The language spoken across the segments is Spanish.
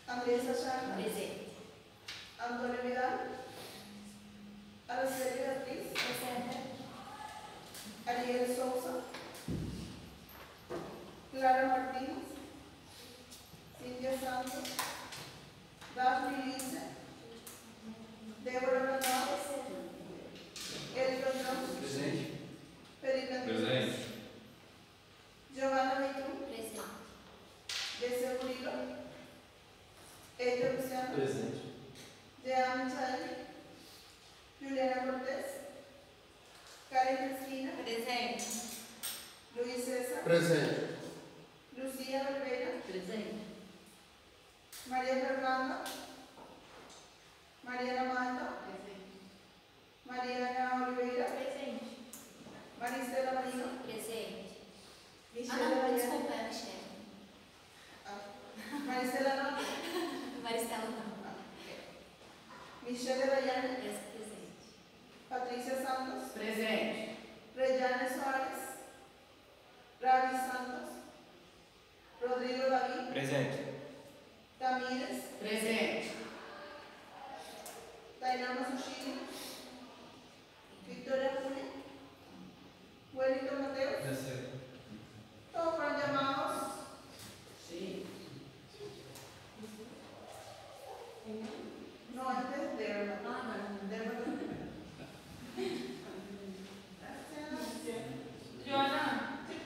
Andrés Achana, Presente. Antonio Vidal, Araceli Beatriz, Presente. Ariel Sousa, Clara Martínez, Cintia Santos, Daphne Lice, Débora Bernal, Elton Jones, Presente. Felipe Antunes, Presente. Giovanna Leitu, Presente. Jesse Murilo, Eiter Luciano, Presente. Jean Michael, Juliana Cortés, Karen Cristina, Presente. Luis César, Presente. Lucía Oliveira, Presente. María Fernanda, Mariana Manda, Mariana Oliveira, Presente. Maristela Marino, Presente. Michelle Não, Dayane, desculpa, é a Michelle. Maristela não, Maristela não. Michelle Dayane, Presente. Patrícia Santos, Presente. Rejane Soares, Ravi Santos, Rodrigo David, Presente. Tamires, Presente. Tainá Masuchini, Victoria Puli, Wellington Mateus, Presente. todos fueron llamados. Sí. No, antes de Erma. Ah, não. De Erma primero. Joana,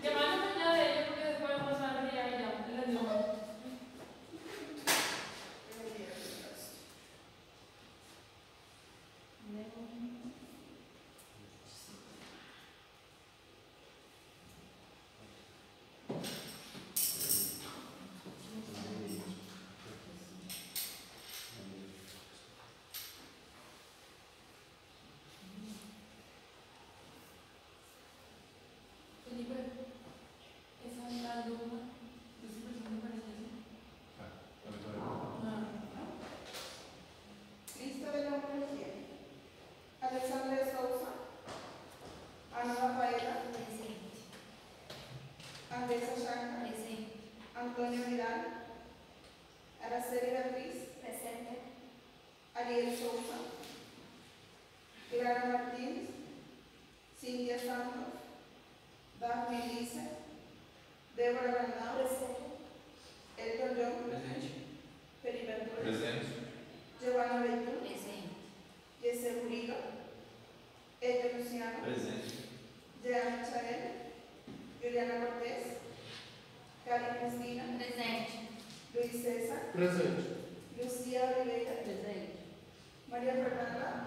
llamando mañana de ella porque después vamos a ver ya ella. La dio. Felipe, esa es la alumna. Esa persona me parece así. Ah. Lista de nombres quién. Alexandra de Sousa, Ana Rafaela, Presente. Andrés Achana, Presente. Antonio Vidal, Araceli Beatriz, Presente. Ariel Sousa, Clara Martínez, Cintia Santos, Daphne Lice, Débora Bernal, Presente. Elton John, Presente. Felipe Antunes, Presente. Giovanna Leitu, Presente. Jesse Murilo, Eiter Luciano, Presente. Jean Michael, Juliana Cortés, Karen Cristina, Presente. Luis César, Presente. Lucía Oliveira, Presente. María Fernanda,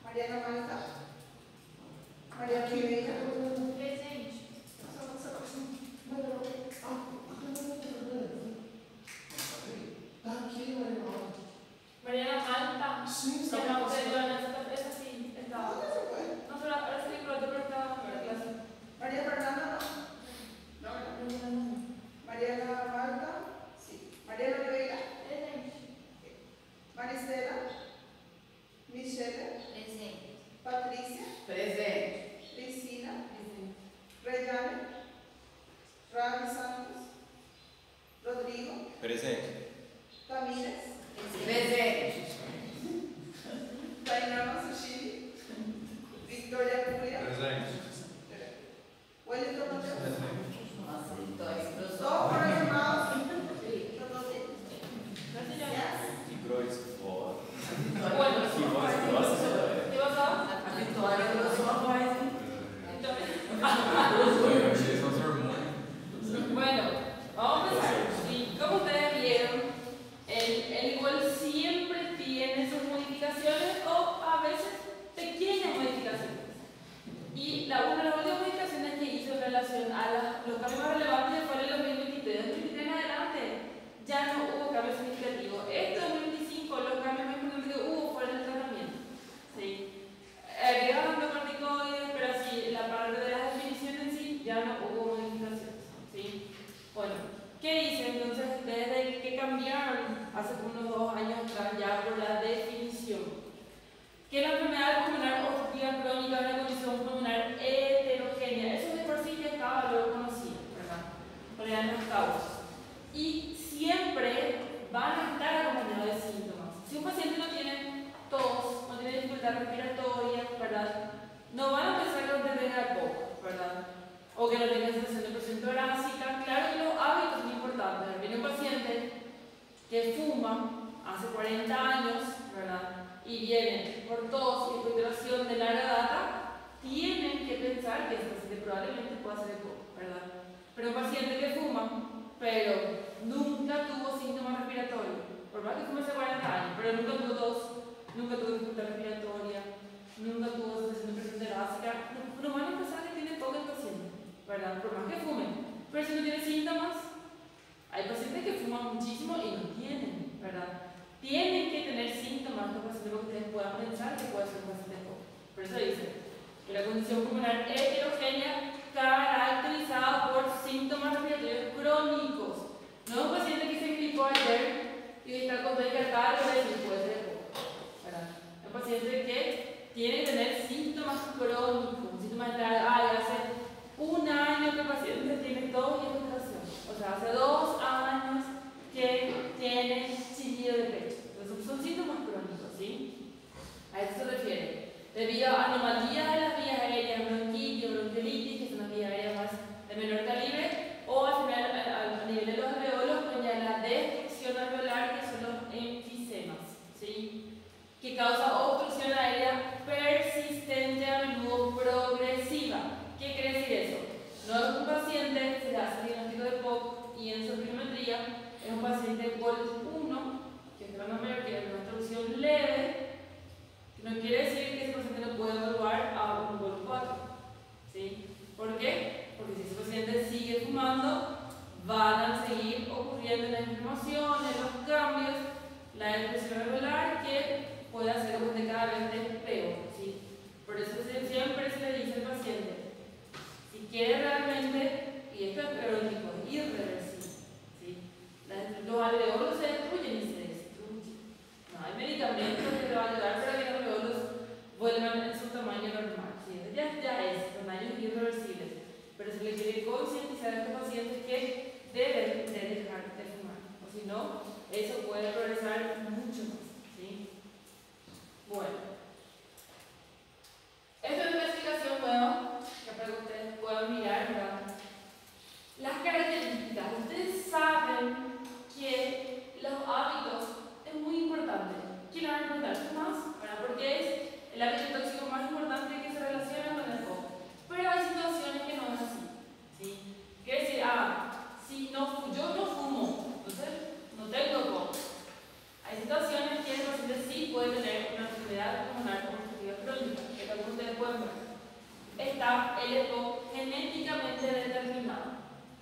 Mariana Malta, María Oliveira, Presente. Tá aqui, Marinaldo. Mariana Malta. Sim, está Llamamos de passando. Joana, esa sí, estaba. ¿dónde se fue? No, pero ahora sí, pero otro estaba en la clase. María Fernanda no, Mariana Malta, sí, Mariana Oliveira, Maristela, Michelle, Presente. Patricia, Presente. Cristina, Reyane, Ravi Santos, Rodrigo, Presente. Tamires, Presente. Tainá Masuchini, Victoria Curia, Presente. Wellington Mateus. Nossa, Vitória, professor. Todos fueron llamados. Que grosso fora. Bueno, Que voz grossa. ¿qué pasó? A Vitória grossou a voz, hein? Eu achei só os hormônios. Bueno, vamos a empezar. Sí, como ustedes vieron, el igual siempre tiene sus modificaciones o a veces pequeñas modificaciones. Y una de las últimas modificaciones que hizo en relación a los cambios más relevantes fue en el 2023. De 2023 en adelante ya no hubo cambios significativos. Este 2025 los cambios más importantes que hubo fueron el tratamiento. ¿Sí? Agregando corticoides, pero así la parte de las definiciones en sí ya no hubo modificaciones. ¿Sí? Bueno, ¿qué hice entonces desde que cambiaron hace unos 2 años atrás ya por la definición? Que la enfermedad pulmonar obstructiva crónica es una condición pulmonar heterogénea. Eso de por sí ya estaba, lo conocía, ¿verdad? Por las causas. Y siempre dificultad respiratoria, ¿verdad? No van a pensar que usted tenga EPOC, ¿verdad? O que no tenga sensación de presión torácica. Claro que los hábitos son importantes. Viene un paciente que fuma hace 40 años, ¿verdad? Y viene por tos y expectoración de larga data, tienen que pensar que ese paciente probablemente pueda ser EPOC, ¿verdad? Pero un paciente que fuma, pero nunca tuvo síntomas respiratorios, por más que fume hace 40 años, pero nunca tuvo tos, nunca tuvo dificultad respiratoria, nunca tuvo sensación de presión torácica, no van a pensar que tiene EPOC el paciente, ¿verdad? Por más que fumen. Pero si no tiene síntomas, hay pacientes que fuman muchísimo y no tienen, ¿verdad? Tienen que tener síntomas los pacientes que ustedes puedan pensar que puede ser un paciente EPOC. Por eso dice que la condición pulmonar heterogénea caracterizada por síntomas respiratorios crónicos. No es un paciente que se gripó ayer y está con todo el catarro y puede ser EPOC, ¿verdad? Es un paciente que tiene que tener síntomas crónicos, síntomas de hace un año que el paciente tiene tos y expectoración. O sea, hace 2 años que tiene chillido de pecho. Entonces son síntomas crónicos, ¿sí? A eso se refiere. Debido a anomalías de las vías aéreas, bronquitis o bronquiolitis, que son las vías aéreas más de menor calibre, o al final a nivel de los alveolos, con ya la destrucción alveolar, que son los emfisemas, ¿sí? Que causa obstrucción aérea persistente, a menudo progresiva. ¿Qué quiere decir eso? No es un paciente, se le hace el diagnóstico de EPOC y en su espirometría es un paciente GOLD 1, que es la mayor, que es una obstrucción leve. No quiere decir que ese paciente no puede evaluar a un GOLD 4, ¿sí? ¿Por qué? Porque si ese paciente sigue fumando, van a seguir ocurriendo las inflamaciones, los cambios, la depresión alveolar, que puede hacer que usted cada vez esté peor, ¿sí? Por eso siempre se le dice al paciente, si quiere realmente, y esto es crónico, es irreversible, ¿sí? Los alveolos se destruyen y se destruyen. No hay medicamentos que le van a ayudar para que los alveolos vuelvan en su tamaño normal, ¿sí? Ya es, son daños irreversibles. Pero se le quiere concientizar a estos pacientes que deben de dejar de fumar, o si no, eso puede progresar mucho más, ¿sí? Bueno. Esta es una explicación nueva que para que ustedes puedan mirar, ¿verdad? Las características. Ustedes saben que los hábitos es muy importante. ¿Quién va a preguntar más? ¿Verdad? Porque es el hábito tóxico más importante que se relaciona con el foco. Pero hay situaciones que no es así, ¿sí? Quiere decir, si no, yo no fumo, entonces no tengo foco. Hay situaciones que el paciente sí puede tener una enfermedad pulmonar obstructiva crónica, que tal como ustedes pueden ver. Está el EPOC genéticamente determinado,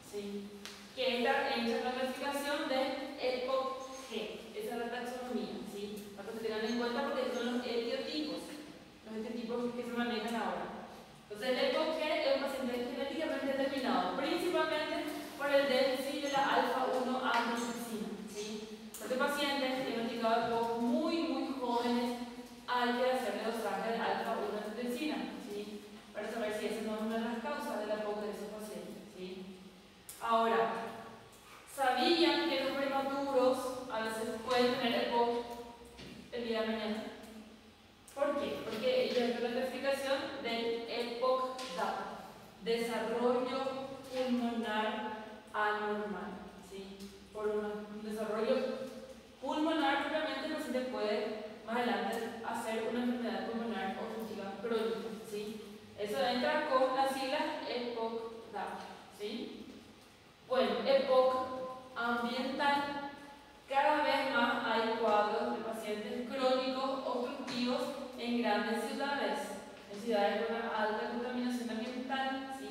¿sí? Que entra en la clasificación de EPOC-G, esa es la taxonomía, ¿sí? Para que se tengan en cuenta porque son los etiotipos que se manejan ahora. Entonces el EPOC-G es un paciente genéticamente determinado, principalmente por el déficit de la alfa-1 aminoxicina, ¿sí? Este paciente diagnosticado de EPOC muy jóvenes, hay que hacerle dosaje de alfa-1 aminoxicina, ¿sí? Para saber si esa no es una de las causas de la EPOC de esos pacientes, ¿sí? Ahora, ¿sabían que los prematuros a veces pueden tener EPOC el día de mañana? ¿Por qué? Porque ellos hacen la clasificación del EPOC-DAP, desarrollo pulmonar anormal, ¿sí? Por un desarrollo pulmonar, propiamente el paciente puede más adelante hacer una enfermedad pulmonar obstructiva crónica, ¿sí? Eso entra con las siglas EPOC-DAP, ¿sí? Bueno, EPOC ambiental. Cada vez más hay cuadros de pacientes crónicos obstructivos en grandes ciudades, en ciudades con una alta contaminación ambiental, ¿sí?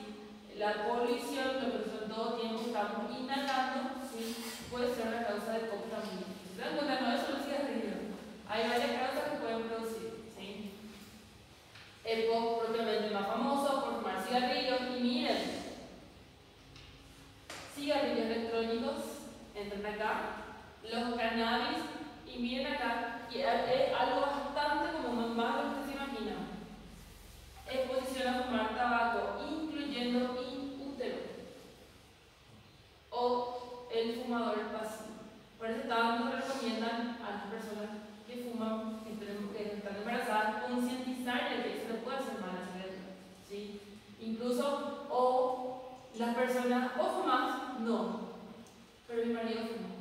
La polución, lo que nosotros todo tiempo estamos inhalando, ¿sí? Puede ser una causa de EPOC también. ¿Se dan cuenta? No es solo cigarrillo. Hay varias causas que pueden producir, ¿sí? EPOC propiamente más famoso por fumar cigarrillos, y miren, cigarrillos electrónicos entran acá, los cannabis, y miren acá, y es algo bastante común, más de lo que se imagina. Exposición a fumar tabaco, incluyendo inútero, o el fumador pasivo. Por eso tanto recomiendan a las personas que fuman, que están embarazadas, concientizarles que eso no puede hacer mal a la cigarrillo, ¿sí? Incluso, o las personas, ¿vos fumás? No, pero mi marido fuma.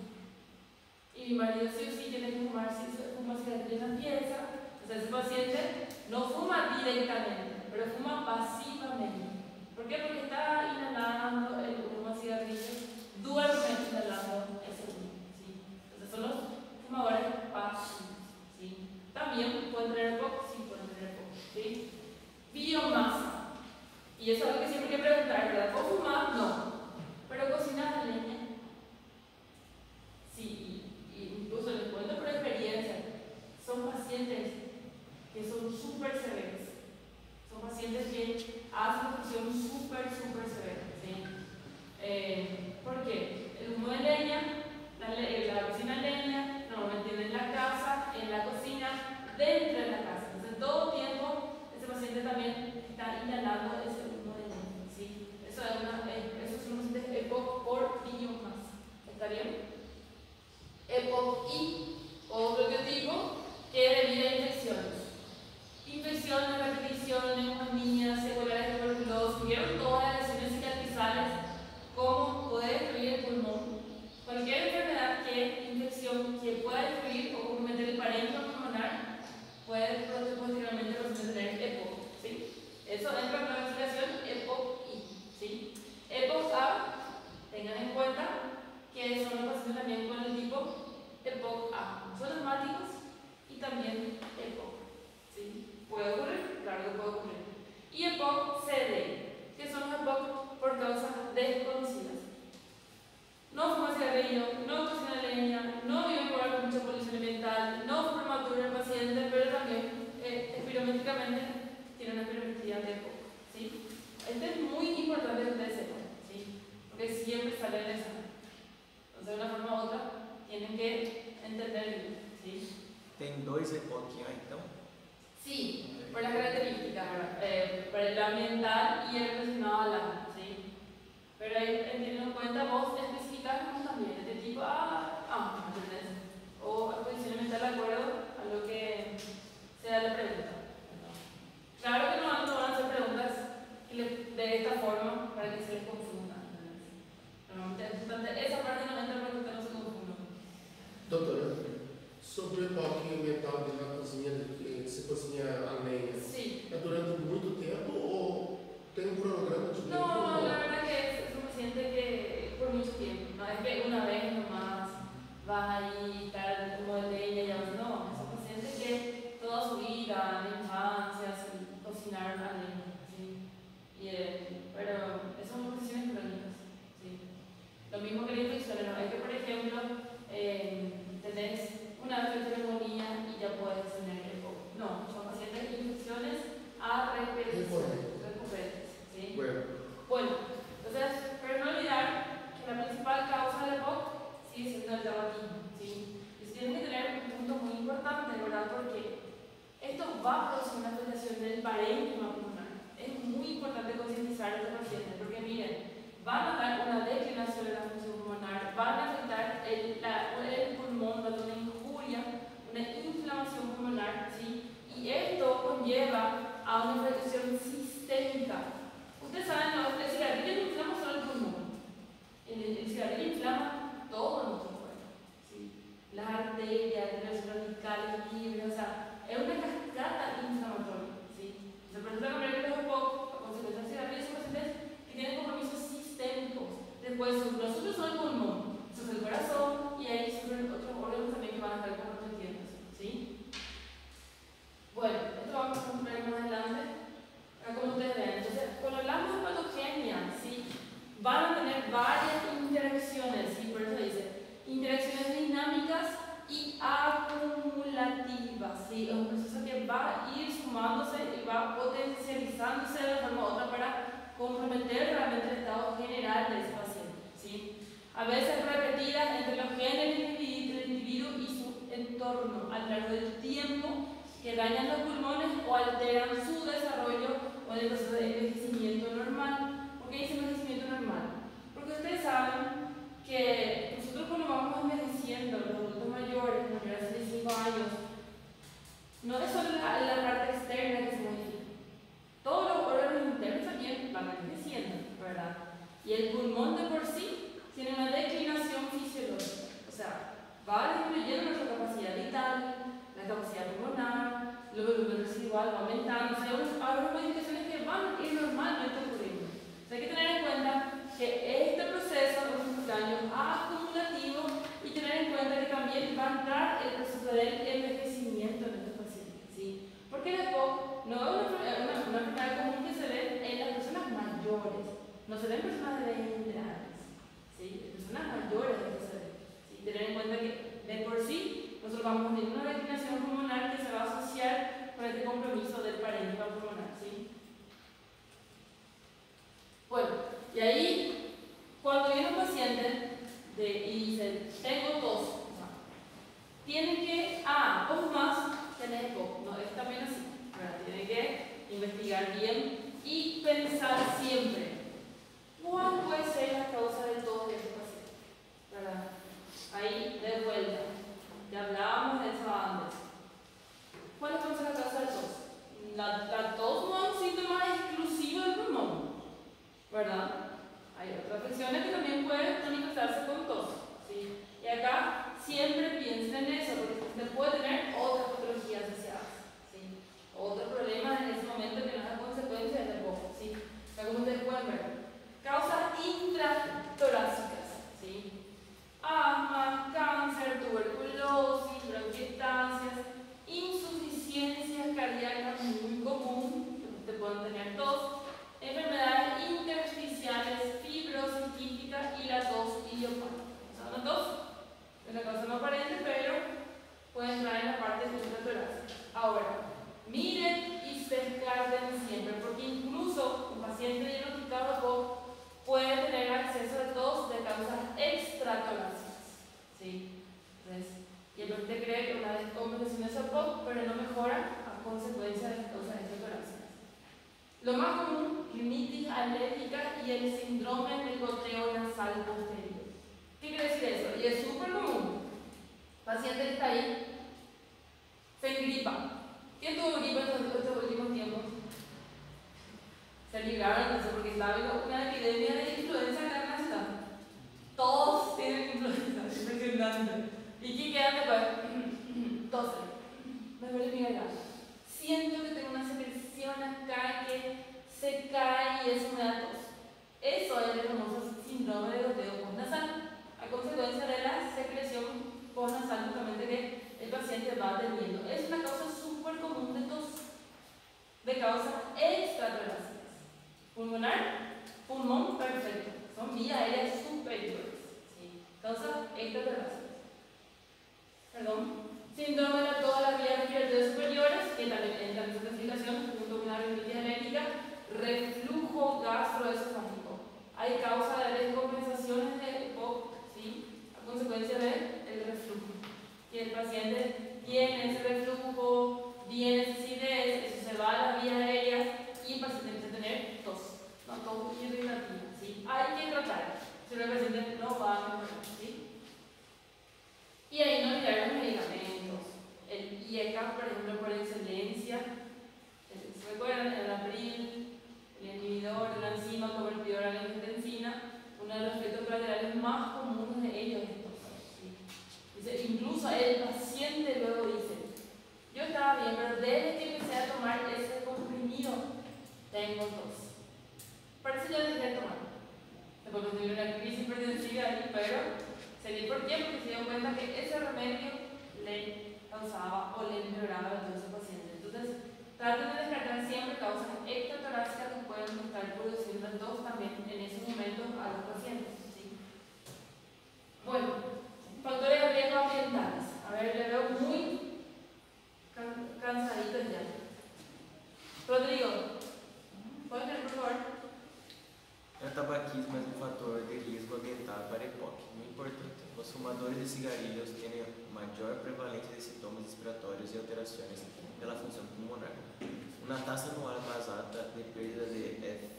Y mi marido sí o sí tiene que fumar, si fuma cigarrillo en la pieza. O sea, ese paciente no fuma directamente, pero fuma pasivamente. ¿Por qué? Porque está inhalando el humo a cigarrillo, duerme inhalando ese humo, ¿sí? Entonces son los fumadores pasivos, ¿sí? También pueden tener EPOC, sí pueden tener EPOC, ¿sí? Biomasa. Y eso es algo que siempre hay que preguntar, ¿verdad? ¿Puedo fumar? No. ¿Pero cocinar a leña? Sí, y incluso les cuento por experiencia, son pacientes que son súper severos. Son pacientes que hacen una función súper severa, ¿sí? ¿Por qué? El humo de leña, la cocina de leña, normalmente tiene en la casa, en la cocina, dentro de la casa. Entonces, todo el tiempo, ese paciente también está inhalando ese humo de leña, ¿sí? Eso es un paciente EPOC por biomasa. ¿Está bien? EPOC y otro tipo que debido a infecciones. Infecciones, repeticiones, neumonías, secuelas de tuberculosis, vieron todas las lesiones cicatrizales, cómo puede destruir el pulmón. Cualquier enfermedad infección que pueda destruir o comprometer el parénquima pulmonar puede posteriormente tener EPOC, ¿sí? Eso entra en la clasificación EPOC-I, ¿sí? EPOC-A, tengan en cuenta que son los pacientes también con el tipo EPOC-A. Son asmáticos y también EPOC, ¿sí? ¿Puede ocurrir? Claro que puede ocurrir. Y EPOC-CD, que son los EPOC por causas desconocidas. No fuma cigarrillo, no cocina leña, no vive en lugar con mucha polución ambiental, no fue prematuro el paciente, pero también espirométricamente tiene una espirometría de EPOC, ¿sí? Esto es muy importante que ustedes sepan, ¿sí? Porque siempre sale el examen. Entonces, de una forma u otra, tienen que entenderlo, ¿sí? Tem dois EPOC A, então? Sí, por las características, ¿verdad? Por el ambiental y el relacionado al agua, ¿sí? Pero ahí teniendo en cuenta vos especificás también este tipo ¿entendés? O posicionamiento de acuerdo a lo que sea la pregunta. Claro que no van a hacer preguntas de esta forma para que se les confunda. Normalmente es importante esa parte no entra para que usted no se confunda. Doutora, sobre o EPOC mental de na cozinha, que se cozinha a lenha, Sí. é durante muito tempo ou tem um cronograma de tempo? No, la verdad que es un paciente que por mucho tiempo, no es que una vez nomás vas ahí, estar como de leña y ya no, es un paciente que toda su vida, en infancia, cocinaron a leña, ¿sí? Pero son condiciones crónicas, ¿sí? Lo mismo que la infección, no es que por ejemplo tenés una neumonía y ya puedes tener EPOC. No, son pacientes de infecciones a recurrentes, ¿sí? Bueno, entonces, pero no olvidar que la principal causa del EPOC sigue siendo el tabaquismo, ¿sí? Y se tienen que tener un punto muy importante, ¿verdad? Porque esto va a producir una afectación del parénquima pulmonar. Es muy importante concientizar a este paciente porque miren, van a dar una declinación de la función pulmonar, van a afectar el pulmón, dando una injuria, una inflamación pulmonar, ¿sí? Y esto conlleva a una infección sistémica. Ustedes saben, ¿no? El cigarrillo no inflama solo el pulmón, el cigarrillo inflama todo nuestro cuerpo, ¿sí? Las arterias, los radicales libres, o sea, es una cascada inflamatoria, ¿sí? Se presenta con el EPOC, a consecuencia del cigarrillo, son pacientes que tienen compromisos sistémicos. Después, no solo son el pulmón, sufre el corazón y ahí sufren otros órganos también que van a estar comprometiéndose, ¿sí? Bueno, esto lo vamos a comprar más adelante, como ustedes ven. Entonces, cuando hablamos de patogenia, ¿sí? Van a tener varias interacciones, ¿sí? Por eso dice, interacciones dinámicas y acumulativas, ¿sí? Es un proceso que va a ir sumándose y va potencializándose de forma u otra para comprometer realmente el estado general de ese paciente, ¿sí? A veces repetidas entre los genes del individuo y su entorno a lo largo del tiempo, que dañan los pulmones o alteran su desarrollo o el proceso de envejecimiento normal. ¿Por qué dice envejecimiento normal? Porque ustedes saben que nosotros cuando vamos envejeciendo, los adultos mayores, mayores de 65 años, no es solo va aumentando, o sea, hay unas modificaciones que van a ir normalmente ocurriendo. O sea, hay que tener en cuenta que este proceso es un daño acumulativo y tener en cuenta que también va a entrar el proceso del envejecimiento en estos pacientes, ¿sí? Porque el EPOC no es una enfermedad común que se ve en las personas mayores, no se ve en personas de 20 años, ¿sí? En personas mayores de que se ve, ¿sí? Tener en cuenta que de por sí nosotros vamos a tener una declinación pulmonar que se va a asociar con este compromiso del parénquima pulmonar, ¿sí? Bueno, y ahí, cuando viene un paciente y dice, tengo tos, tiene que, vos más tenés EPOC, no es también así, ¿verdad? Tiene que investigar bien y pensar siempre, ¿cuál puede ser la causa de tos de este paciente? ¿Verdad? Ahí, de vuelta, ya hablábamos de eso antes. ¿Cuál es la causa de tos? La tos no es un síntoma exclusivo del pulmón, ¿verdad? Hay otras afecciones que también pueden manifestarse con tos, ¿sí? Y acá siempre piensen en eso, porque usted puede tener otras patologías asociadas, ¿sí? Otros problemas en ese momento que no es a consecuencia del EPOC, ¿sí? O sea, como ustedes pueden ver, causas intratorácicas, ¿sí? Asma, cáncer, tuberculosis, bronquiectasias, insuficiencias cardíacas muy común, que ustedes pueden tener tos, enfermedades intersticiales, fibrosis quística y la tos idiopática. O sea, una tos es la causa no aparente, pero puede entrar en la parte intratorácica. Ahora, miren y descarten siempre, porque incluso un paciente diagnosticado de EPOC puede tener acceso a tos de causas extratorácicas, ¿sí? Entonces, y el paciente cree que una descompensación es EPOC, pero no mejora a consecuencia de las causas extratorácicas. Lo más común, rinitis alérgica y el síndrome del goteo nasal posterior. ¿Qué quiere decir eso? Y es súper común. El paciente que está ahí se engripa. ¿Quién tuvo gripa en estos últimos tiempos? Se libraron, no sé, porque está habiendo una epidemia de influenza acá en la ciudad. Todos tienen influenza, es impresionante. ¿Y qué queda después? Tosen. Me duele mi garganta. Siento que tengo una secreción acá que se cae y eso me da tos. Eso es el famoso síndrome de goteo postnasal, a consecuencia de la secreción postnasal justamente que el paciente va teniendo. Es una causa súper común de tos, de causas extratorácicas. Pulmonar, pulmón perfecto, son vías aéreas superiores, ¿sí? Causas extratorácicas. Perdón. Síndrome de todas las vías respiratorias superiores, que también entra en esa clasificación, junto con una rinitis alérgica, reflujo gastroesofágico. Hay causa de descompensaciones de EPOC, ¿sí? A consecuencia del reflujo. Y el paciente tiene ese reflujo, viene ese acidez, eso se va a las vías aéreas y el paciente empieza a tener tos, no tos irritativa, ¿sí? Hay que tratar, si no el paciente no va a mejorar, ¿sí? Y ahí no olvidar los medicamentos. El IECA, por ejemplo, por excelencia, ¿se recuerdan? El Abril, el inhibidor de la enzima convertidora a la angiotensina, uno de los efectos colaterales más comunes de ellos es tos, ¿sí? Dice, incluso el paciente luego dice, yo estaba bien, pero desde que empecé a tomar ese comprimido, tengo tos. Parece que ya dejé de tomar. Después conseguí una crisis hipertensiva ahí, pero seguí por qué, porque se dio cuenta que ese remedio le causaba o le empeoraba a todos esos pacientes. Entonces, traten de descartar siempre causas extratorácicas que pueden estar produciendo tos también en esos momentos a los pacientes, ¿sí? Bueno, factores de riesgo ambientales. A ver, le veo muy cansaditos ya. Rodrigo, ¿puedes leer, por favor? O tabaquismo es un fator de riesgo ambiental para EPOC, muy importante. Los fumadores de cigarrillos tienen mayor prevalencia de sintomas respiratorios y alteraciones de la función pulmonar. Una tasa anual más alta de pérdida de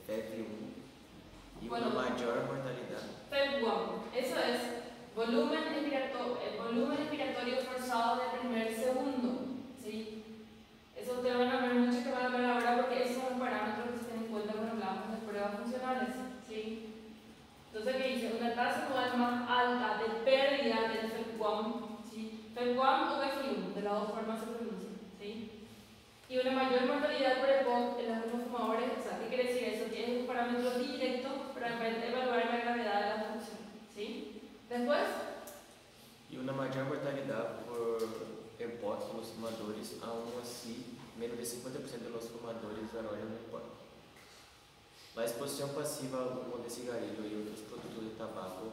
FEV1 y una mayor mortalidad. FEV1, eso es volumen respiratorio forzado de primer segundo, ¿sí? Eso ustedes van a ver mucho que van a ver ahora porque esos son los parámetros que se tienen en cuenta cuando hablamos de pruebas funcionales, ¿sí? Entonces, ¿qué dice? Una tasa anual más alta de pérdida del FEV1, ¿sí? FEV1 o FEV1, de las dos formas se pronuncian, ¿sí? y una mayor mortalidad por EPOC en los mismos fumadores. O sea, ¿qué quiere decir eso? Que es un parámetro directo para evaluar la gravedad de la función. ¿Sí? Después, E uma maior mortalidade por EPOC nos fumadores, aún assim, menos de 50% dos fumadores desarrollam EPOC. A exposição passiva ao humo de cigarrillo e outros produtos de tabaco,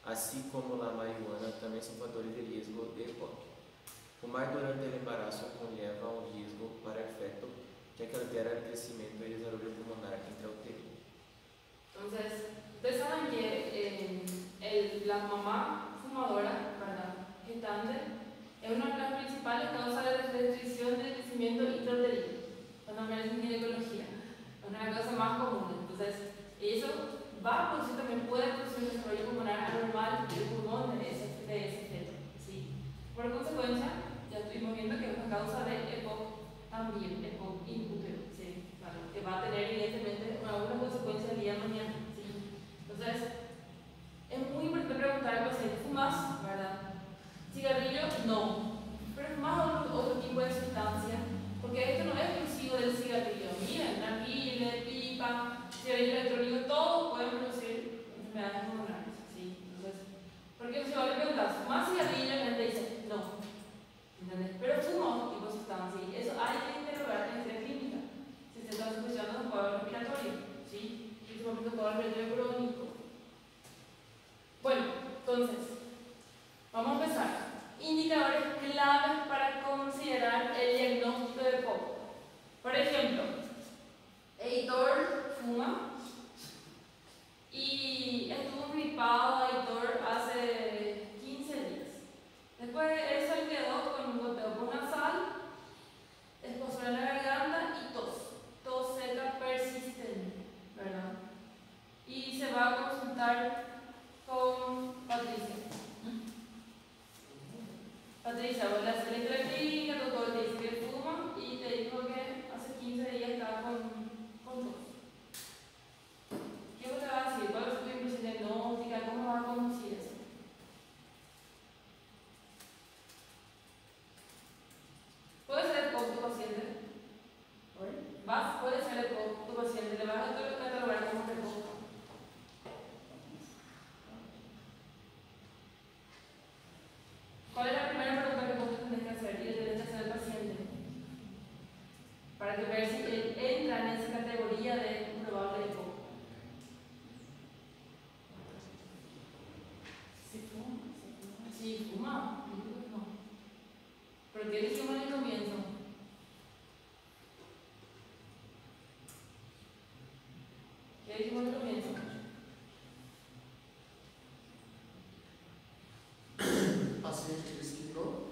assim como a marihuana, também são fatores de risco de EPOC. Fumar durante o embaraço conlleva um risco para efeito, já que altera o crescimento e desarrollo pulmonar intrauterino. entonces, ustedes saben que la mamá fumadora, ¿verdad? Gestante, es una de las principales causas de restricción del crecimiento intrauterino, cuando me en ginecología, es una de las causas más comunes. Entonces, eso va a producir, también puede producir un desarrollo pulmonar anormal del pulmón de ese feto, ¿sí? Por consecuencia, ya estuvimos viendo que es una causa de EPOC también, EPOC in utero, ¿sí? Claro, que va a tener evidentemente alguna consecuencia el día de mañana, ¿sí? Entonces, es muy importante preguntar al paciente, ¿fumas? ¿Verdad? ¿Cigarrillo? No. Pero ¿fumas otro tipo de sustancia? Porque esto no es exclusivo del cigarrillo. Miren, narguilé, pipa, cigarrillo electrónico, todos pueden producir enfermedades pulmonares, ¿sí? Entonces, porque si vos le preguntas, ¿fumas cigarrillo? La gente dice, no. ¿Entendés? Pero fuma otro tipo de sustancia, y eso hay que interrogar en la clínica. Si se está asociando a un cuadro respiratorio, ¿sí? Principalmente un cuadro respiratorio crónico. Bueno, entonces, vamos a empezar. Indicadores claves para considerar el diagnóstico de EPOC. Por ejemplo, Heitor fuma y estuvo gripado Heitor hace 15 días. Después él se quedó con un goteo nasal, escozor en la garganta y tos seca persistente, ¿verdad? Y se va a consultar con Patricia. Patricia, vos le haces la clínica, el doctor te dice que fuma y te dijo que hace 15 días estaba con tos. ¿Qué te va a decir? ¿Cuál es tu impresión diagnóstica? ¿Cómo vas a conducir eso? ¿Puede ser EPOC tu paciente? Puede ser EPOC tu paciente, le vas a catalogar como EPOC. ¿Cuál es la primera pregunta que vos tenés que hacer y le tenés que hacer al paciente? Para que ver si él entra en esa categoría de un probable EPOC. Si fuma, no. ¿Pero qué dijimos en el comienzo? ¿Qué dijimos en el comienzo? Paciente diz que não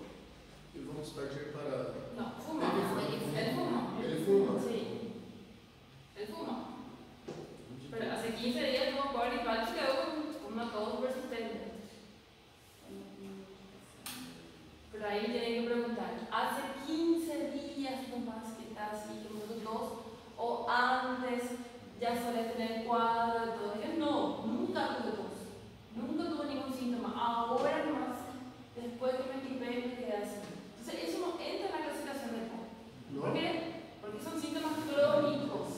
e vamos partir para. No, fuma. Él fuma. Ele fuma. Sí. Él fuma. Pero hace 15 días tuvo power gripal y se quedó con una tos persistente. Pero ahí tienen que preguntar, ¿hace 15 días nomás que está así, con tos? ¿O antes ya suele tener cuadro de todo? Yo no, nunca tuve tos. Nunca tuve ningún síntoma. Ahora nomás, después que me gripé, me quedé así. Entonces, eso no entra en la clasificación de EPOC. ¿Por qué? Porque son síntomas crónicos.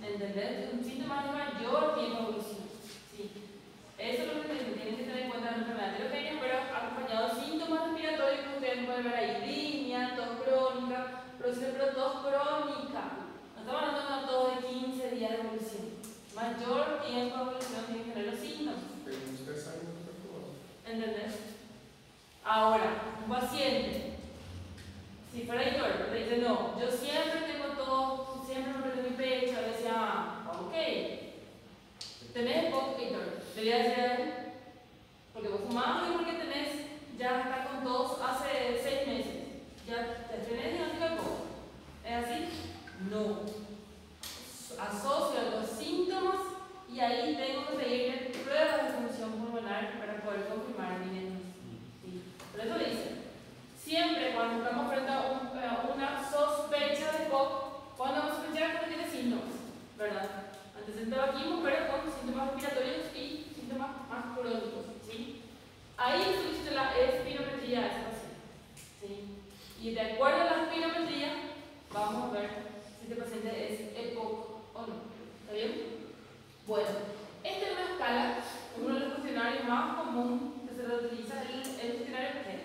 ¿Entendés? Son síntomas de mayor tiempo de evolución. ¿Sí? Eso es lo que tienen que tener en cuenta en la enfermedad heterogénea, pero acompañado de síntomas respiratorios que ustedes pueden ver ahí: disnea, tos crónica, pero tos crónica. No estamos hablando de una tos de 15 días de evolución. Mayor tiempo de evolución tienen que tener los síntomas. Temos que sair no corpo. ¿Entendés? Ahora, un paciente, si fuera Heitor, te dice, no, yo siempre tengo tos, siempre me duele mi pecho, le decía, ok, tenés EPOC, Heitor, le voy a decir a él, porque vos fumabas y porque tenés, ya está con tos hace 6 meses, ya tenés diagnóstico de EPOC. ¿Es así? No. Asocio los síntomas y ahí tengo que pedirle pruebas de función pulmonar para poder confirmar mi diagnóstico. ¿Sí? Por eso dice, siempre cuando estamos frente a una sospecha de EPOC, cuando vamos a sospechar que tiene síntomas, ¿verdad? Antecedente de tabaquismo, pero con síntomas respiratorios y síntomas más crónicos, ¿sí? Ahí solicito la espirometría a ese paciente, ¿sí? Y de acuerdo a la espirometría, vamos este paciente es EPOC o no. ¿Está bien? Bueno, esta es una escala, uno de los cuestionarios más común que se utiliza el cuestionario Kegel.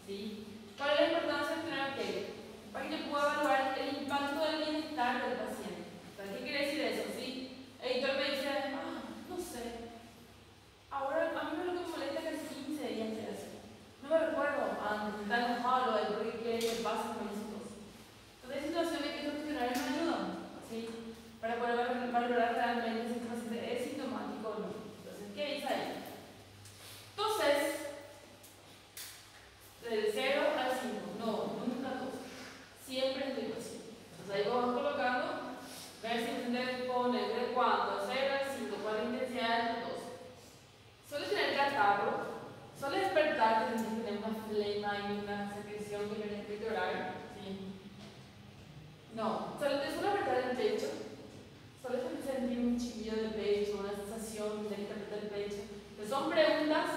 ¿Sí? ¿Cuál es la importancia del cuestionario Kegel? Para que yo pueda evaluar el impacto del bienestar del paciente. ¿Qué quiere decir eso? ¿Sí? El editor me dice, no sé, ahora a mí lo que me molesta es que hace 15 días se hace. No me recuerdo antes, está enojado, el por qué le pasa con esas cosas. Entonces hay situaciones que estos cuestionarios me ayudan, ¿sí? Para poder valorar realmente si el paciente es sintomático o no. Entonces, ¿qué dice ahí? Entonces, del 0 al 5, no, nunca 2. Siempre estoy paciente. Entonces ahí vamos colocando, ver si el paciente pone de cuánto, 0 al 5, cuál es la intensidad de los 2. Suele tener catarro, suele despertar, que tener una flema y una secreción que viene pectoral. ¿Sí? No, suele despertar el pecho, suele sentir un chillido del pecho, una sensación delicada del pecho. Entonces son preguntas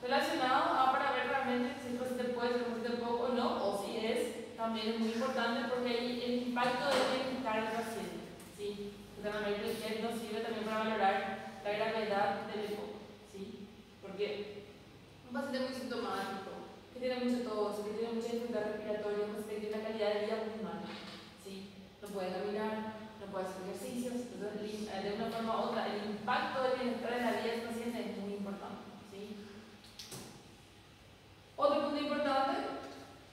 relacionadas para ver realmente si el paciente puede ser un paciente poco o no, o si es, también es muy importante porque hay el impacto del bienestar del paciente. ¿Sí? Entonces, el nos sirve también para valorar la gravedad del EPOC. ¿Sí? Porque un paciente muy sintomático, que tiene mucho tos, que tiene mucha dificultad respiratoria, un paciente que tiene una calidad de vida muy mala, ¿sí? No puede caminar, no puede hacer ejercicios, entonces de una forma u otra el impacto del bienestar de la vida del paciente es muy importante. ¿Sí? Otro punto importante,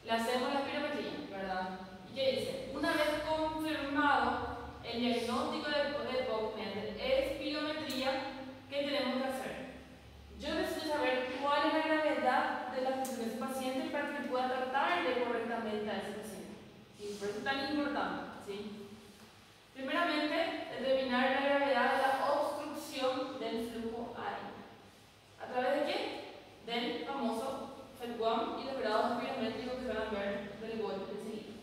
le hacemos la espirometría, ¿verdad? ¿Y qué dice? Una vez confirmado el diagnóstico de EPOC mediante espirometría, ¿qué tenemos que hacer? Yo necesito saber cuál es la gravedad de la afección de ese paciente para que pueda tratarle correctamente a ese paciente. ¿Sí? Por eso es tan importante. ¿Sí? Primeramente, determinar la gravedad de la obstrucción del flujo aéreo. ¿A través de qué? Del famoso FEDWAM y los grados espirométricos que van a ver del golpe enseguida.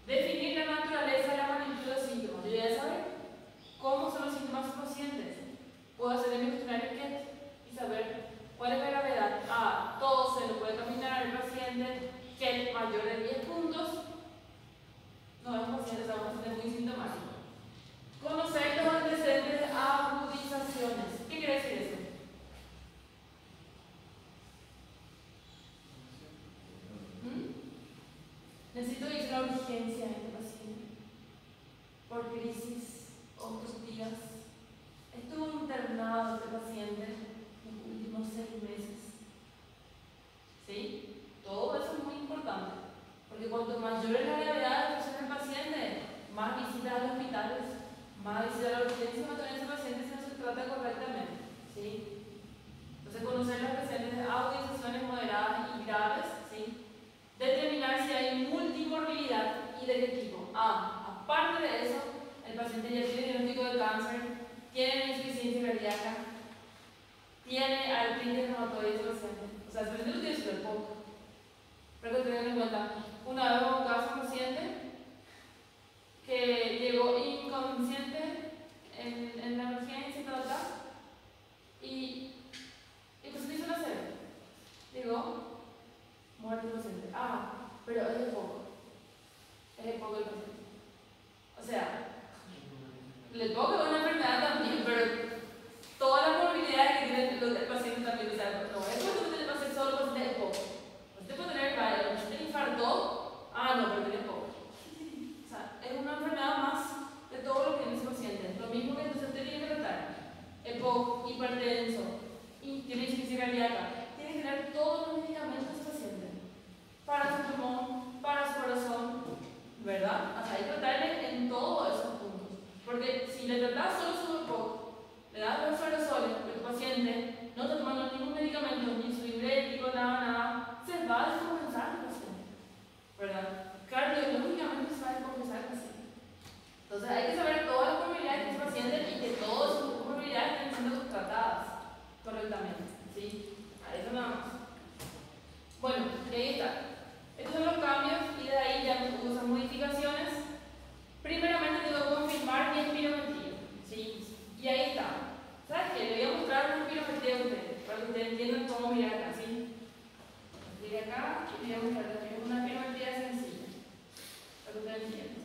Definir la naturaleza y la magnitud de los síntomas. Yo ya saber cómo son los síntomas de los pacientes. Puedo hacer el cuestionario Kegel y saber cuál es la gravedad. Todo se lo puede caminar el paciente que es mayor de 10 puntos. No es un paciente, es un paciente muy sintomático. Conocer los antecedentes de agudizaciones. ¿Qué quiere decir eso? Necesito ir a la urgencia de este paciente por crisis obstructivas. Estuvo internado este paciente en los últimos 6 meses. ¿Sí? Todo eso es muy importante, porque cuanto mayor es la gravedad de la situación del paciente, más visitas a los hospitales, más visitas a la urgencia va a tener ese paciente si no se trata correctamente. ¿Sí? Entonces, conocer los presentes de agudizaciones moderadas y graves. ¿Sí? Determinar si hay multimorbilidad y de qué tipo. Aparte de eso, el paciente ya tiene diagnóstico de cáncer, tiene insuficiencia cardíaca, tiene artritis reumatoide ese paciente. O sea, el paciente no tiene súper poco. Pero hay que tener en cuenta, una vez hubo un caso de un paciente que llegó inconsciente en la emergencia y todo acá, y el paciente hizo una serie. Llegó, muerte del paciente. Pero es de poco. Es de poco el paciente. O sea, le toca una enfermedad también, pero todas las probabilidades que tiene el paciente también. O sea, no es porque le pase solo el paciente de poco. Usted puede tener varios. El paciente infartó. No, pero tiene poco. O sea, es una enfermedad más de todo lo que tiene ese paciente. Lo mismo que entonces usted tiene que tratar. EPOC, hipertenso, tiene insuficiencia cardíaca. Tiene que tener todos los medicamentos de ese paciente. Para su pulmón, para su corazón, ¿verdad? O sea, hay que tratarle en todos esos puntos. Porque si le tratas solo su EPOC, le das los aerosoles, pero el paciente no está tomando ningún medicamento, ni su diurético, nada, se va a descompensar el paciente, ¿verdad? Cardiológicamente se va a descompensar el paciente. Entonces hay que saber todas las probabilidades de ese paciente y que todas sus probabilidades estén siendo tratadas correctamente, ¿sí? A eso nada más. Bueno, y ahí está. Estos son los cambios y de ahí ya uso modificaciones. Primeramente tengo que confirmar mi espirometría, ¿sí? Y ahí está. ¿Sabes qué? Le voy a mostrar una espirometría a ustedes, para que ustedes entiendan cómo mirar acá, ¿sí? Mire acá y le voy a mostrar también una espirometría sencilla, para que ustedes entiendan.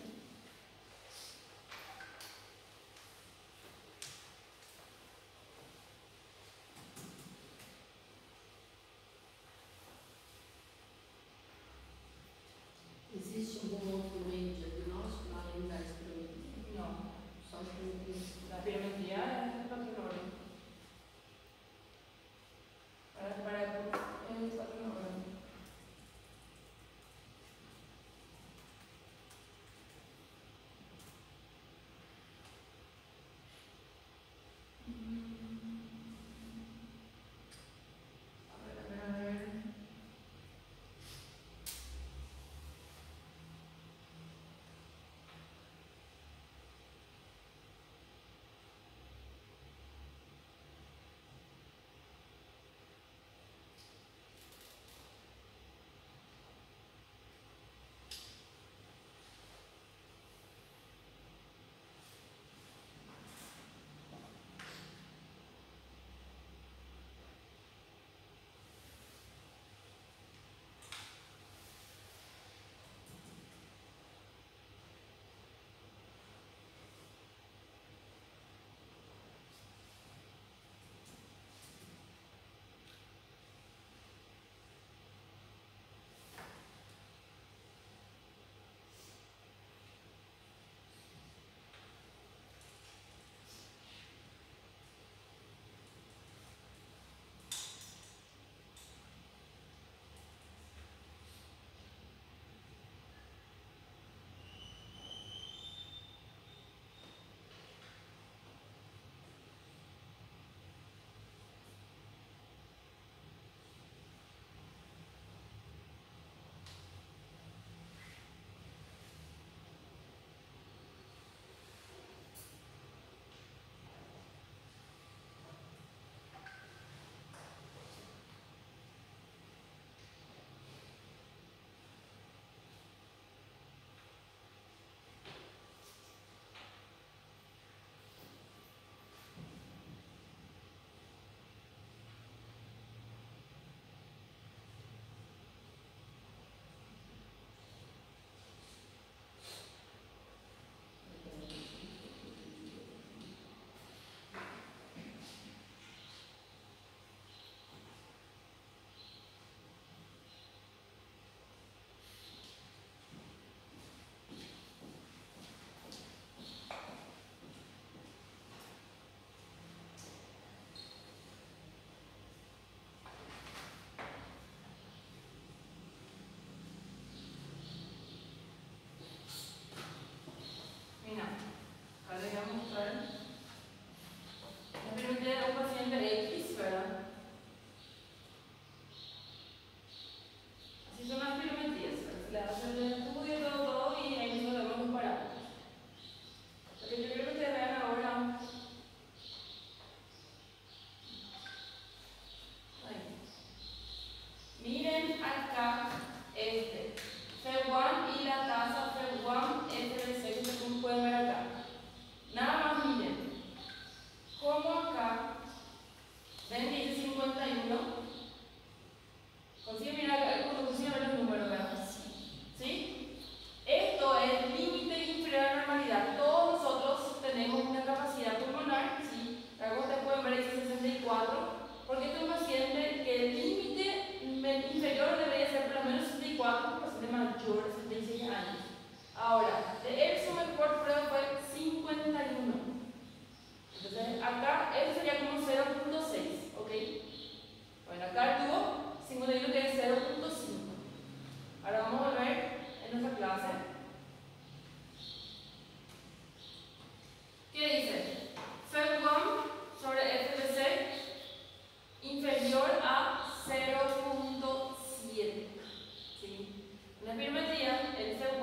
la espirometría, el C1,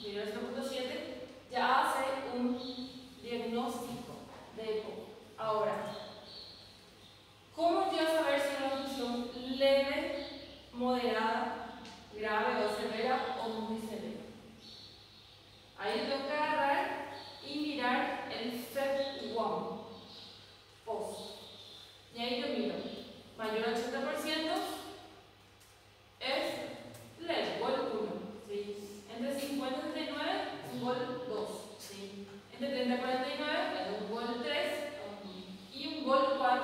0.7, ya hace un diagnóstico de EPOC. Ahora, ¿cómo yo voy a saber si es una función leve, moderada, grave o severa o muy severa? Ahí tengo que agarrar y mirar el FEV1 post. Y ahí yo miro, mayor a 80% es leve, gol 1, ¿sí? Entre 50 y 39, un gol 2, ¿sí? Entre 30 y 49 es un gol 3 y un gol 4,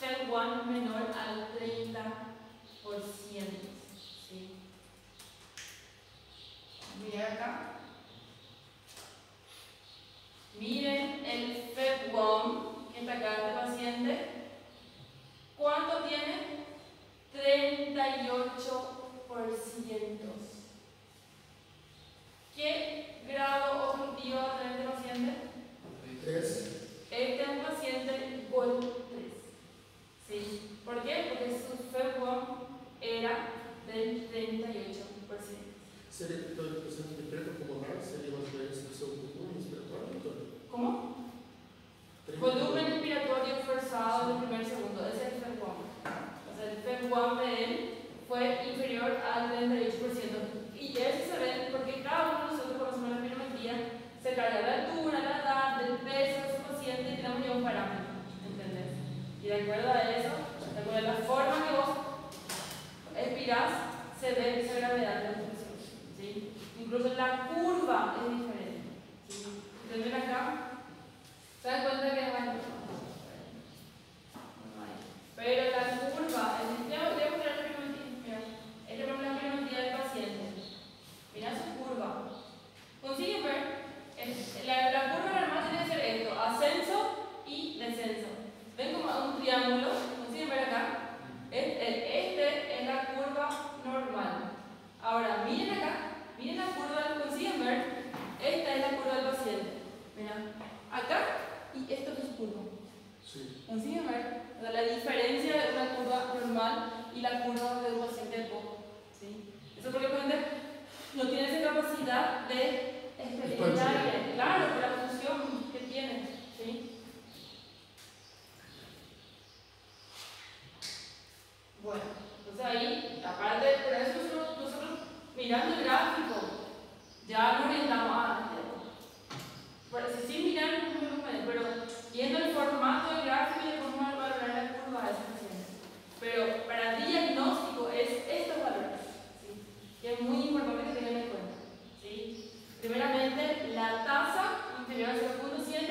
FEV1 menor al 30%, ¿sí? Miren acá. Miren el FEV1 que está acá este paciente. ¿Cuánto tiene? 38%. ¿Qué grado objetivo va a tener este paciente? 3. Este es un paciente gol 3. ¿Sí? ¿Por qué? Porque su FEV1 era del 38%. Seria 38% de preto pulmonar seria uma doença do seu pulmão respiratório, doutor? ¿Cómo? Volumen respiratorio forzado del primer segundo, ese es el FEV1. O sea, el FEV1 de él fue inferior al 38%. Y eso se ve porque cada uno de nosotros conocemos la espirometría, se carga la altura, la edad, del peso de su paciente y tenemos ya un parámetro, ¿entendés? Y de acuerdo a eso, de acuerdo a la forma que vos expirás, se ve esa gravedad de la función, ¿sí? Incluso la curva es diferente, ¿sí? Entonces ven acá. ¿Se dan cuenta que bueno? Pero la curva, voy a mostrar la espirometría. Esta es la espirometría del paciente. Mira su curva. ¿Consiguen ver? La curva normal tiene que ser esto: ascenso y descenso. ¿Ven como un triángulo? ¿Consiguen ver acá? Este es la curva normal. Ahora, miren acá. Miren la curva, ¿consiguen ver? Esta es la curva del paciente. Mira, acá. Y esto es su curva. Sí. ¿Consiguen ver? O sea, la diferencia de una curva normal y la curva de un paciente de poco. ¿Sí? Eso porque el paciente no tiene esa capacidad de experimentar, claro, por la función que tiene. ¿Sí? Bueno, entonces ahí, aparte, por eso nosotros mirando el gráfico, ya nos orientamos a sin mirar el volumen, pero viendo el formato del gráfico y cómo valorar la curva de ese paciente. Pero para diagnóstico es estos valores, ¿sí? Que es muy importante que tengan en cuenta, ¿sí? Primeramente, la tasa inferior a 0.7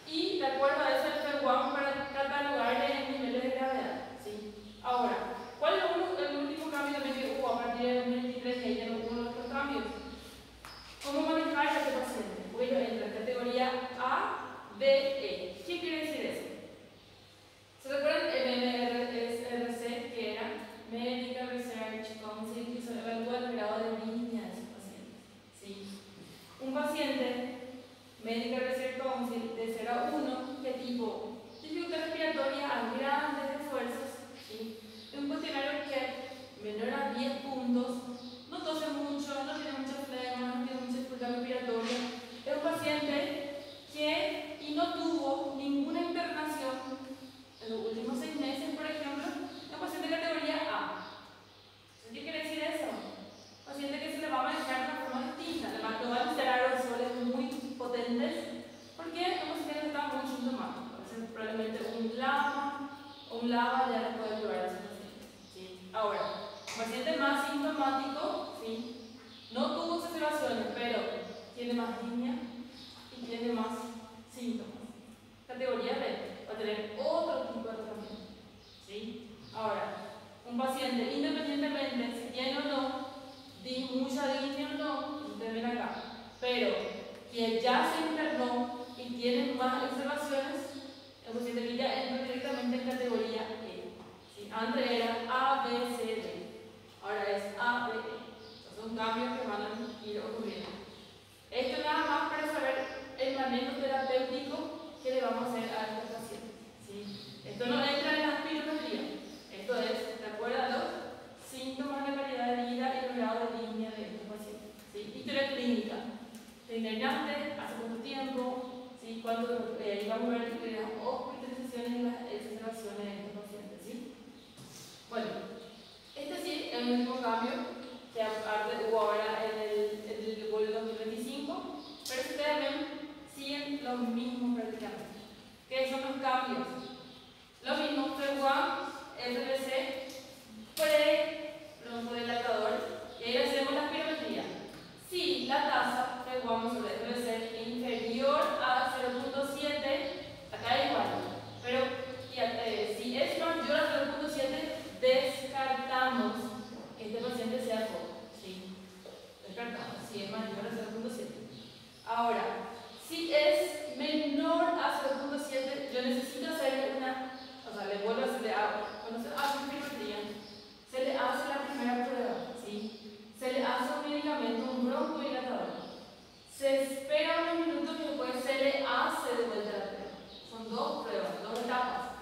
y de acuerdo a eso el FEV1 para catalogarle en niveles de gravedad, ¿sí? Ahora, ¿cuál es el último cambio también que hubo a partir de 2023 que ya no hubo otros cambios? ¿Cómo manejar a este paciente? Porque ellos entran en categoría A, B, E. ¿Qué quiere decir eso? ¿Se recuerdan el MRC que era Medical Research Council, que se evalúa el grado de línea de sus pacientes? ¿Sí? Un paciente Medical Research Council de 0 a 1, ¿qué tipo? Dificultad respiratoria a grandes esfuerzos, ¿sí? Un cuestionario que menor a 10 puntos, no tose mucho, no tiene mucha flema, no tiene mucha dificultad respiratoria. Es un paciente que no tuvo ninguna internación en los últimos 6 meses, por ejemplo, es un paciente de categoría A. ¿Qué quiere decir eso? Un paciente que se le va a manejar de una forma distinta, además no van a ser aerosoles muy potentes, porque es un paciente que está muy sintomático. Probablemente un lava ya le puede ayudar a ese paciente, ¿sí? Ahora, un paciente más sintomático, ¿sí? No tuvo exacerbaciones, pero tiene más línea y tiene más síntomas. Categoría B va a tener otro tipo de tratamiento, ¿sí? Ahora, un paciente, independientemente si tiene o no, mucha línea o no, ustedes ven acá, pero quien ya se internó y tiene más observaciones, es un paciente que ya entra directamente en categoría E, ¿sí? Antes era A, B, C, D, ahora es A, B, E. Son cambios que van a ir ocurriendo. Esto nada más para saber el manejo terapéutico que le vamos a hacer a estos pacientes, ¿sí? Esto no entra en la espirometría, esto es de acuerdo a los síntomas de calidad de vida y los grados de línea Ahora, si es menor a 0.7, yo necesito hacer le vuelvo a hacer, cuando se hace un pirometría, se le hace la primera prueba, ¿sí? Se le hace un medicamento, un broncodilatador. Se espera unos minutos y después se le hace de vuelta la prueba. Son dos pruebas, dos etapas.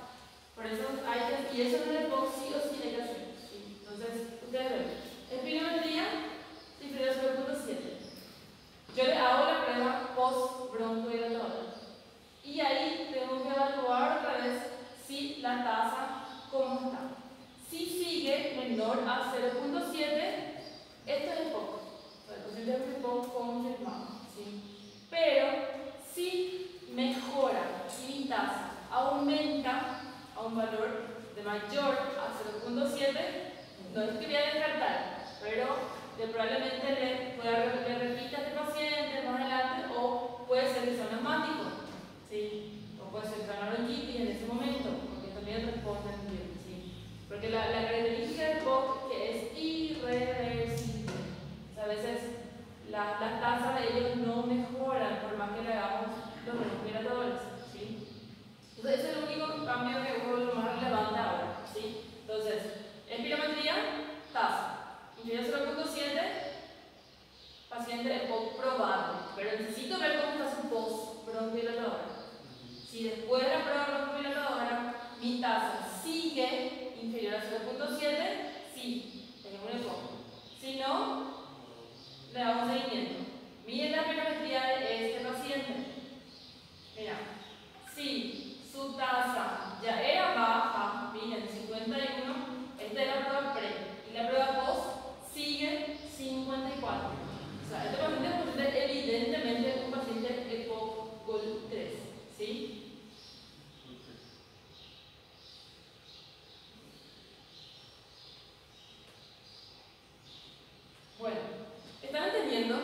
Por eso hay que, y eso en el EPOC sí o sí hay que hacer, ¿sí? Entonces, ustedes ven, espirometría inferior a 0.7. Yo le hago la prueba post-broncodilatadora. Y ahí tengo que evaluar otra vez si la tasa, cómo está. Si sigue menor a 0.7, esto es EPOC. El paciente es EPOC confirmado, ¿sí? Pero si mejora y mi tasa aumenta a un valor de mayor a 0.7, no es que voy a descartar, pero probablemente le repita a este paciente más adelante, o puede ser que sea un asmático, ¿sí? O puede ser que sea una bronquitis en ese momento, porque también responden bien, ¿sí? Porque la característica del POC que es irreversible. O sea, a veces las tasas de ellos no mejoran por más que le hagamos los respiradores, ¿sí? Entonces ese es el único cambio que es lo más relevante ahora, ¿sí? Entonces, espirometría, tasa. Inferior a 0.7, paciente EPOC probable, pero necesito ver cómo está su post-broncodilatadora. Si después de la prueba broncodilatadora mi tasa sigue inferior a 0.7, sí, tenemos un EPOC. Si no, le damos seguimiento. Miren la espirometría de este paciente. Mira, si su tasa ya era baja, miren, 51, esta es la prueba pre, y la prueba post sigue 54. O sea, este paciente es evidentemente un paciente EPOC GOL 3, ¿sí? Bueno, ¿están entendiendo?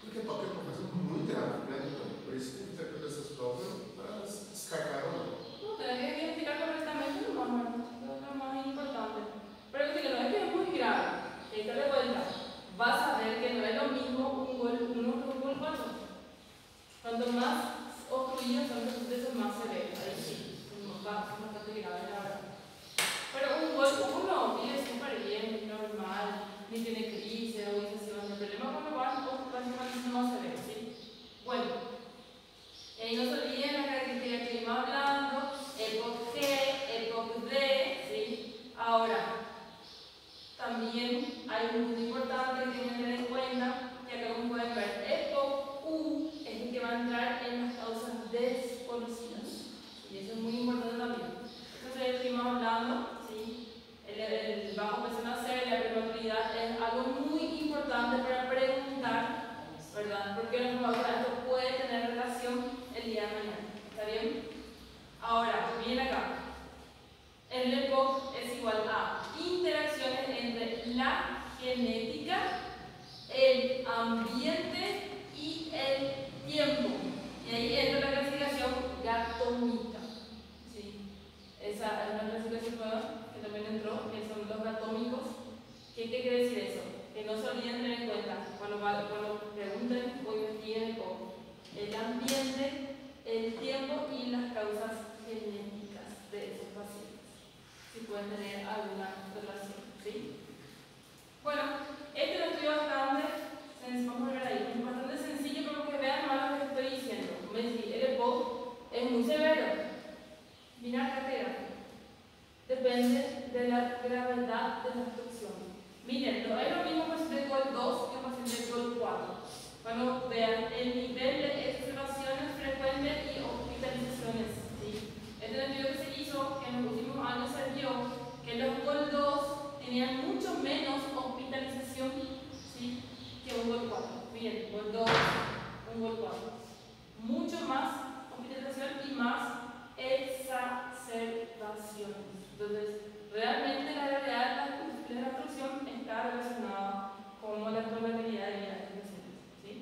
Porque toque é uma coisa muito grave, né? Então, por isso tem que ter todas essas provas para descartar ou não. No, tenés que identificar correctamente lo más importante. Pero que no es que es muy grave, hay que darle vuelta. Vas a ver que no es lo mismo un gol 1 que un gol 4. Cuanto más obstruidos son los procesos, más severos. Ahí sí, es bastante grave, la verdad. Pero un gol 1 vive súper bien, normal, ni tiene crisis, agudización. El problema cuando van básicamente más severos, ¿sí? Bueno, no se olviden las características que estuvimos hablando, EPOC G, EPOC D, ¿sí? Ahora, también hay un punto importante que tienen que tener en cuenta, que acá como pueden ver, EPOC U es el que va a entrar en las causas desconocidas. Y eso es muy importante también. Entonces, estuvimos hablando, ¿sí? El bajo presión arterial, la prematuridad es algo muy importante para preguntar, ¿verdad? Porque esto puede tener relación el día de mañana. ¿Está bien? Ahora, miren acá. El EPOC es igual a interacciones entre la genética, el ambiente y el tiempo. Y ahí entra la clasificación gatómica. ¿Sí? Esa es una clasificación nueva que también entró, que son los gatómicos. ¿Qué quiere decir eso? Que no se olviden tener en cuenta cuando pregunten o investiguen EPOC. El ambiente, el tiempo y las causas genéticas de esos pacientes. Si pueden tener alguna relación, ¿sí? Bueno, este es un estudio bastante, vamos a ver ahí, bastante sencillo, pero que vean más lo que estoy diciendo. Como decir, el EPOC es muy severo. Mira acá qué gráfico. Depende de la gravedad de la obstrucción. Miren, no es lo mismo un paciente de GOL 2 que un paciente de GOL 4. Cuando vean el nivel de exacerbaciones frecuentes y hospitalizaciones, ¿sí? Este estudio que se hizo, que en los últimos años se vio que los GOL 2 tenían mucho menos hospitalización, ¿sí? Que un GOL 4. Miren, GOL 2, un GOL 4. Mucho más hospitalización y más exacerbaciones. Entonces, realmente la gravedad de la obstrucción está relacionada con la calidad de vida de los pacientes, ¿sí?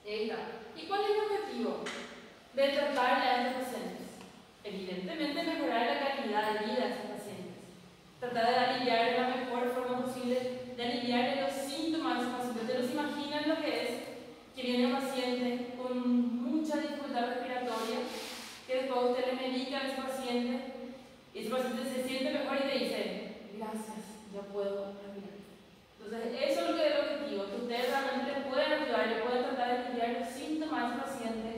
Ahí está. ¿Y cuál es el objetivo de tratar a estos pacientes? Evidentemente mejorar la calidad de vida de estos pacientes. Tratar de aliviar de la mejor forma posible, de aliviar los síntomas de esos pacientes. ¿Ustedes se imaginan lo que es que viene un con ese paciente y ese paciente se siente mejor y te dice, gracias, ya puedo respirar. Entonces, eso es lo que es el objetivo, que ustedes realmente le pueden ayudar, le pueden tratar de aliviar los síntomas de ese paciente,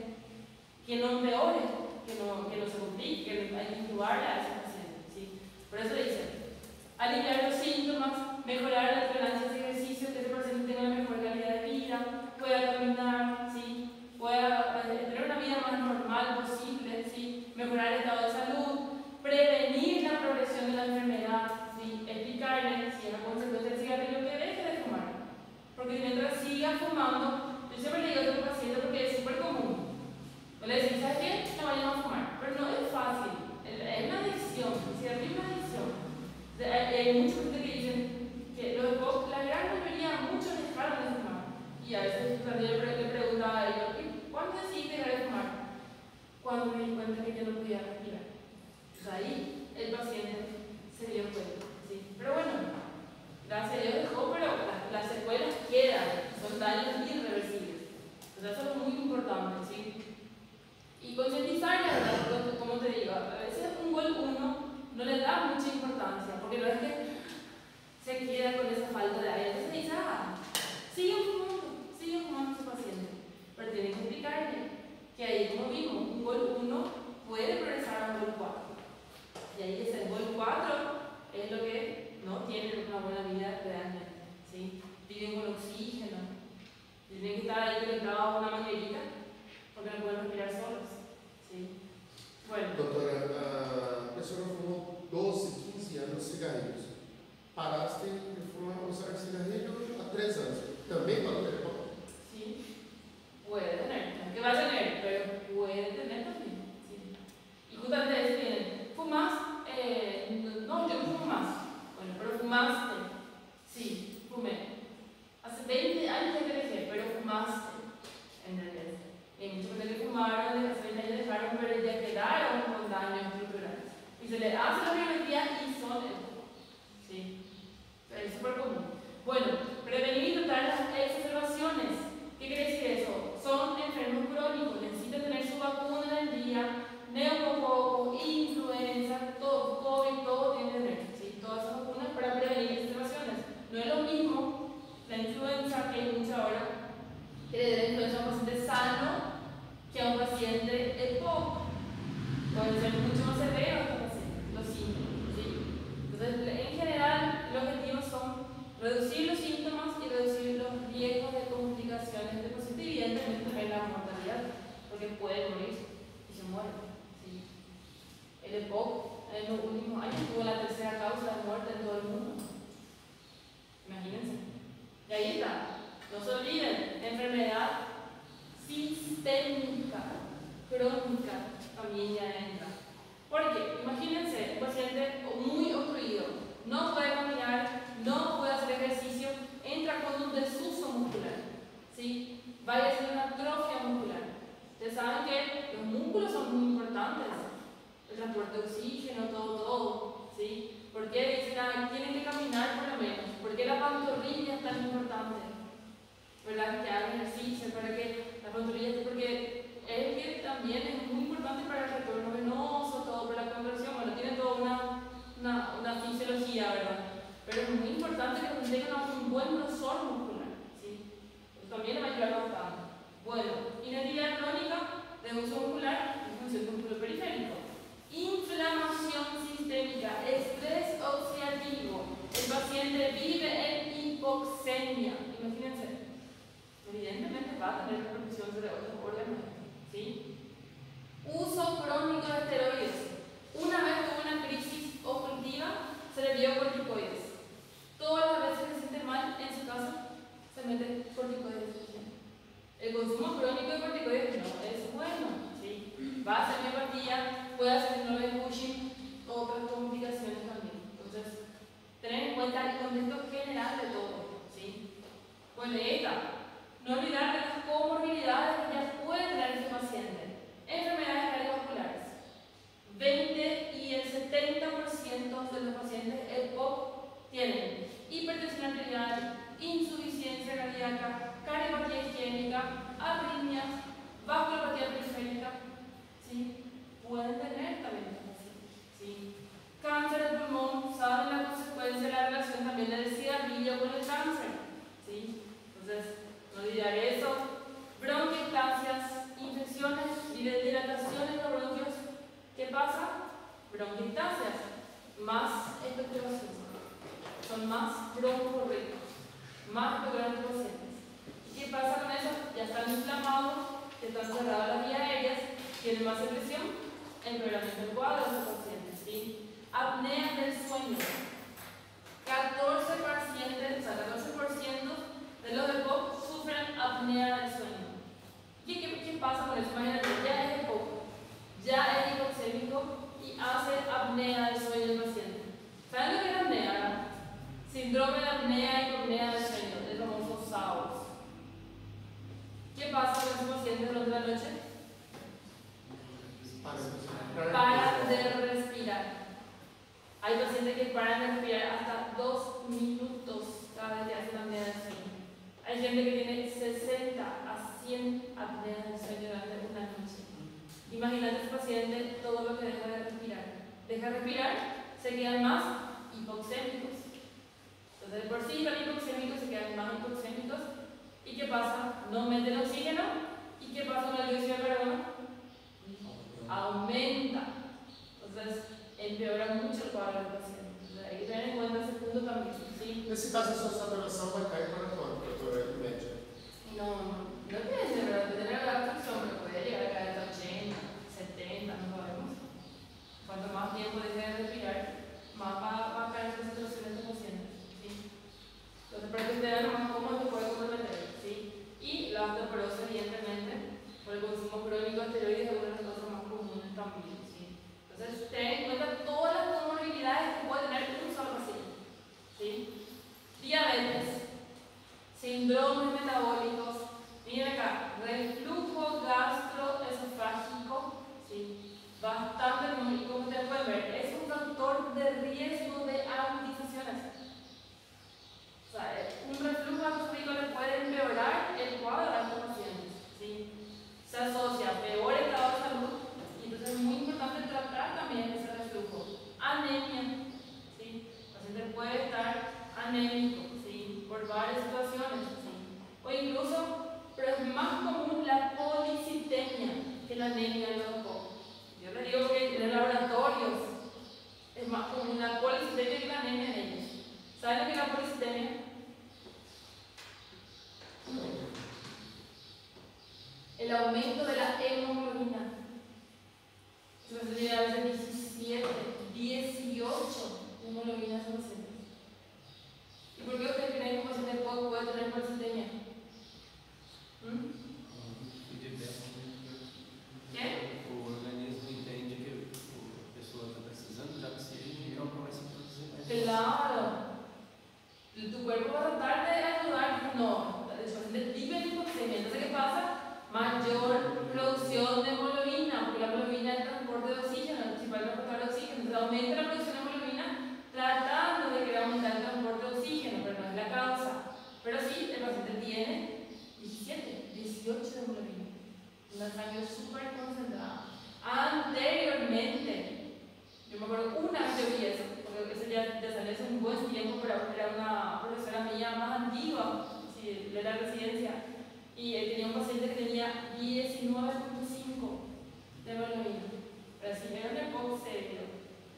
que no empeore, que no se complique, que hay que intubarle a ese paciente. ¿Sí? Por eso dicen, aliviar los síntomas, mejorar la tolerancia a ese ejercicio, que ese paciente tenga una mejor calidad de vida, pueda caminar, ¿sí? Pueda tener una vida más normal posible, ¿sí? Mejorar el estado de salud, prevenir la progresión de la enfermedad, ¿sí? Explicarle si es una consecuencia del cigarrillo que deje de fumar. Porque mientras siga fumando, yo siempre le digo a otro paciente porque es súper común. O le decís, ¿sabes qué? No vayamos a fumar. Pero no es fácil, es una adicción, el cigarrillo es una adicción. Hay mucha gente que dicen que los EPOC, la gran mayoría, muchos dejaron de fumar. Y a veces cuando yo le preguntaba a ellos, ¿cuándo decidiste dejar de fumar? Cuando me di cuenta que yo no podía respirar. Entonces ahí el paciente se dio cuenta. ¿Sí? Pero bueno, gracias a Dios dejó, pero las secuelas quedan, son daños irreversibles. Entonces eso es muy importante. ¿Sí? Y concientizar, la verdad, como te digo, a veces un gol 1 no le da mucha importancia, porque no es que se queda con esa falta de aire. Entonces dice, sigue fumando ese paciente. Pero tienen que explicarle que ahí, como vimos, un gol 1 puede progresar a un gol 4. Y ahí es el gol 4, es lo que no tienen una buena vida realmente. ¿Sí? Viven con oxígeno, tienen que estar ahí conectados a una manguerita, porque no pueden respirar solos. ¿Sí? Bueno. Doutora, a pessoa fumou 12, 15 anos cigarrilhos. Paraste de fumar, usar cigarrilho há 3 anos. Também pode ter EPOC? Sí, puede tener, no es que va a tener, pero puede tener también. ¿Sí? Y justamente eso viene. ¿Fumas? No, yo no fumo más. Bueno, pero fumaste. Sí, fumé. Hace 20 años que te dejé, pero fumaste. En realidad. Hay muchos que fumaron, hace 20 años dejaron, pero ya quedaron con daños estructurales. Y se le hace la biometría y son EPOC. ¿Sí? Pero es súper común. Bueno, prevenir y tratar las exacerbaciones. ¿Qué quiere decir eso? Son enfermos crónicos, necesitan tener su vacuna en el día, neumococo, influenza, todo, COVID, todo tiene que tener. ¿Sí? Todas esas vacunas para prevenir exacerbaciones. No es lo mismo la influenza, que hay mucha ahora, que le dé influenza a un paciente sano que a un paciente EPOC. Pueden ser mucho más severos estos pacientes, los síntomas. ¿Sí? Entonces, en general, los objetivos son reducir los síntomas y reducir los riesgos de complicaciones del paciente y evidentemente también la mortalidad, porque pueden morir y se mueren. ¿Sí? El EPOC en los últimos años tuvo la tercera causa de muerte en todo el mundo. Imagínense. Y ahí está. No se olviden, enfermedad sistémica, crónica, también ya entra. Porque imagínense un paciente muy obstruido, no puede caminar, no puede hacer ejercicio, entra con un desuso muscular, ¿sí? Vaya a ser una atrofia muscular. Ustedes saben que los músculos son muy importantes, el transporte de oxígeno, todo, ¿sí? ¿Por qué dicen, tienen que caminar por lo menos? ¿Por qué la pantorrilla es tan importante? ¿Verdad? Que hagan ejercicio, para que la pantorrilla, porque es que también es muy importante para el retorno venoso, todo, para la contracción, bueno, tiene toda una fisiología, ¿verdad? Pero es muy importante que tengan un buen grosor muscular, ¿sí? Eso también le va a ayudar bastante. Bueno, inactividad crónica de uso muscular, disfunción del músculo periférico. Inflamación sistémica, estrés oxidativo. El paciente vive en hipoxemia. Imagínense. Evidentemente va a tener repercusión sobre otros órganos, ¿sí? Uso crónico de esteroides. Una vez tuvo una crisis obstructiva, se le dio corticoides. Todas las veces que se siente mal en su casa, se mete corticoides. El consumo crónico de corticoides no es bueno, ¿sí? Va a hacer miopatía, puede hacer síndrome de Cushing, otras complicaciones también. Entonces, tener en cuenta el contexto general de todo, ¿sí? Pues no olvidar de las comorbilidades que ya puede tener este paciente. Enfermedades cardiovasculares. 20 y el 70% de los pacientes EPOC tienen hipertensión arterial, insuficiencia cardíaca, cardiopatía isquémica, arritmias, vasculopatía periférica. ¿Sí? Pueden tener también. cáncer de pulmón, saben la consecuencia de la relación también del cigarrillo con el cáncer. ¿Sí? Entonces, no olvidar eso. Bronquiectasias, infecciones y dilataciones de los bronquios. ¿Qué pasa? Bronquiectasias, más expectoración. Son más broncorricos, más expectorantes pacientes. ¿Y qué pasa con eso? Ya están inflamados, están cerradas las vías aéreas, tienen más secreción, empeoramiento del cuadro de los pacientes. ¿Sí? Apnea del sueño. 14 pacientes, o sea, 14% de los EPOC sufren apnea del sueño. ¿Qué pasa con eso? Imagínate, ya es EPOC, ya es hipoxémico y hace apnea del sueño del paciente. ¿Saben lo que es apnea, verdad? Síndrome de apnea y hipopnea del sueño, el famoso SAOS. ¿Qué pasa con esos pacientes durante la noche? Paran de respirar. Hay pacientes que paran de respirar hasta 2 minutos cada vez que hacen apnea del sueño. Hay gente que tiene 60 a 100 apneas del sueño durante una noche. Imagínate ese paciente todo lo que deja de respirar. Deja de respirar, se quedan más hipoxémicos. Entonces, de por sí los hipoxémicos se quedan más hipoxémicos. ¿Y qué pasa? No meten oxígeno. ¿Y qué pasa con el dióxido de carbono? Aumenta. Entonces, empeora mucho el cuadro del paciente. Entonces, hay que tener en cuenta ese punto también. ¿Sí? Nesse caso, a sua saturação vai cair para quanto, doutora, em média? No depende, ¿verdad? Depende de la absorción, pero puede llegar a caer hasta 80, 70, no sabemos. Cuanto más tiempo deje de respirar, más va a caer la saturación de este paciente. ¿Sí? Entonces, para que usted vea más cómo se puede comprometer. ¿Sí? Y la osteoporosis, evidentemente, por el consumo crónico de esteroides es una de las cosas más comunes también. ¿Sí? Entonces, ten en cuenta todas las comorbilidades que puede tener un solo paciente. ¿Sí? Diabetes, síndromes metabólicos, miren acá, reflujo gastroesofágico, ¿sí? Bastante común y como ustedes pueden ver, es un factor de riesgo de agudizaciones. O sea, un reflujo gastroesofágico le puede empeorar el cuadro a estos pacientes. ¿Sí? Se asocia a peor estado de salud y entonces es muy importante tratar también ese reflujo. Anemia, ¿sí? El paciente puede estar anémico, ¿sí? Por varias situaciones, ¿sí? O incluso, pero es más común la policitemia que la anemia en los EPOC. Yo les digo que en los laboratorios es más común la policitemia que la anemia en ellos. ¿Saben lo que es la policitemia? El aumento de la hemoglobina. Entonces tiene a veces 17, 18 hemoglobinas en los pacientes. ¿Y por qué ustedes creen que un paciente EPOC puede tener policitemia? ¿Qué? O organismo entende que a pessoa está precisando de oxígeno e ela começa a produzir mais. Claro. Tu cuerpo va a tratar de ayudar. No, el paciente vive en hipoxemia. Entonces, ¿qué pasa? Mayor producción de hemoglobina, porque la hemoglobina es el transporte de oxígeno, el principal transportador de oxígeno. Entonces, aumenta la producción de hemoglobina tratando de que aumentar el transporte de oxígeno, pero no es la causa. Pero sí, el paciente tiene 17, 18 de hemoglobina. Una sangre súper concentrada. Anteriormente, yo me acuerdo una vez yo vi eso, porque eso ya salió hace un buen tiempo, pero era una profesora mía más antigua, sí, de la residencia, y tenía un paciente que tenía 19.5 de hemoglobina. Pero sí, era un EPOC serio,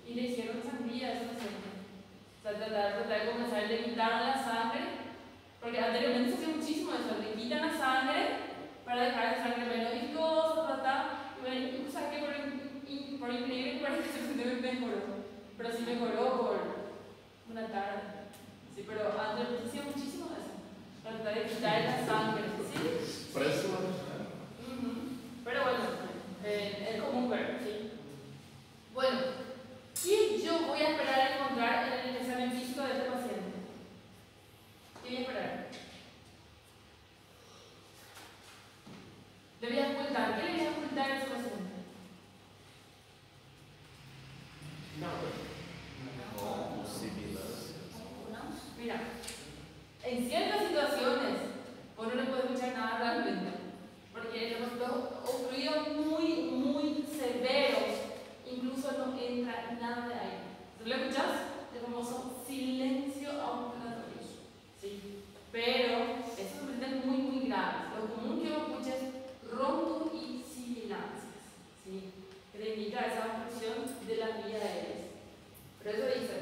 y le hicieron sangría a ese paciente. O sea, tratar de comenzar, le quitaron la sangre, porque anteriormente se hacía muchísimo eso, le quitan la sangre para dejar la sangre menos viscosa, tratar, y o sea, que por increíble que parece que se mejoró, pero sí mejoró por una tarde. Sí, pero antes se hacía muchísimo eso, para tratar de quitar la sangre, ¿sí? Parece uma... Pero bueno, es común ver, ¿sí? Bueno, ¿qué yo voy a esperar a encontrar en el examen físico de este paciente? ¿Qué voy a esperar? Le voy a ocultar. ¿Qué le voy a ocultar a ese paciente? Nada. famoso silencio ambulatorio. ¿Sí? Pero eso se presenta muy, muy graves. Lo común que uno escucha es ronco y sibilancias, ¿sí? Que te indica esa obstrucción de las vías aéreas. Pero eso dice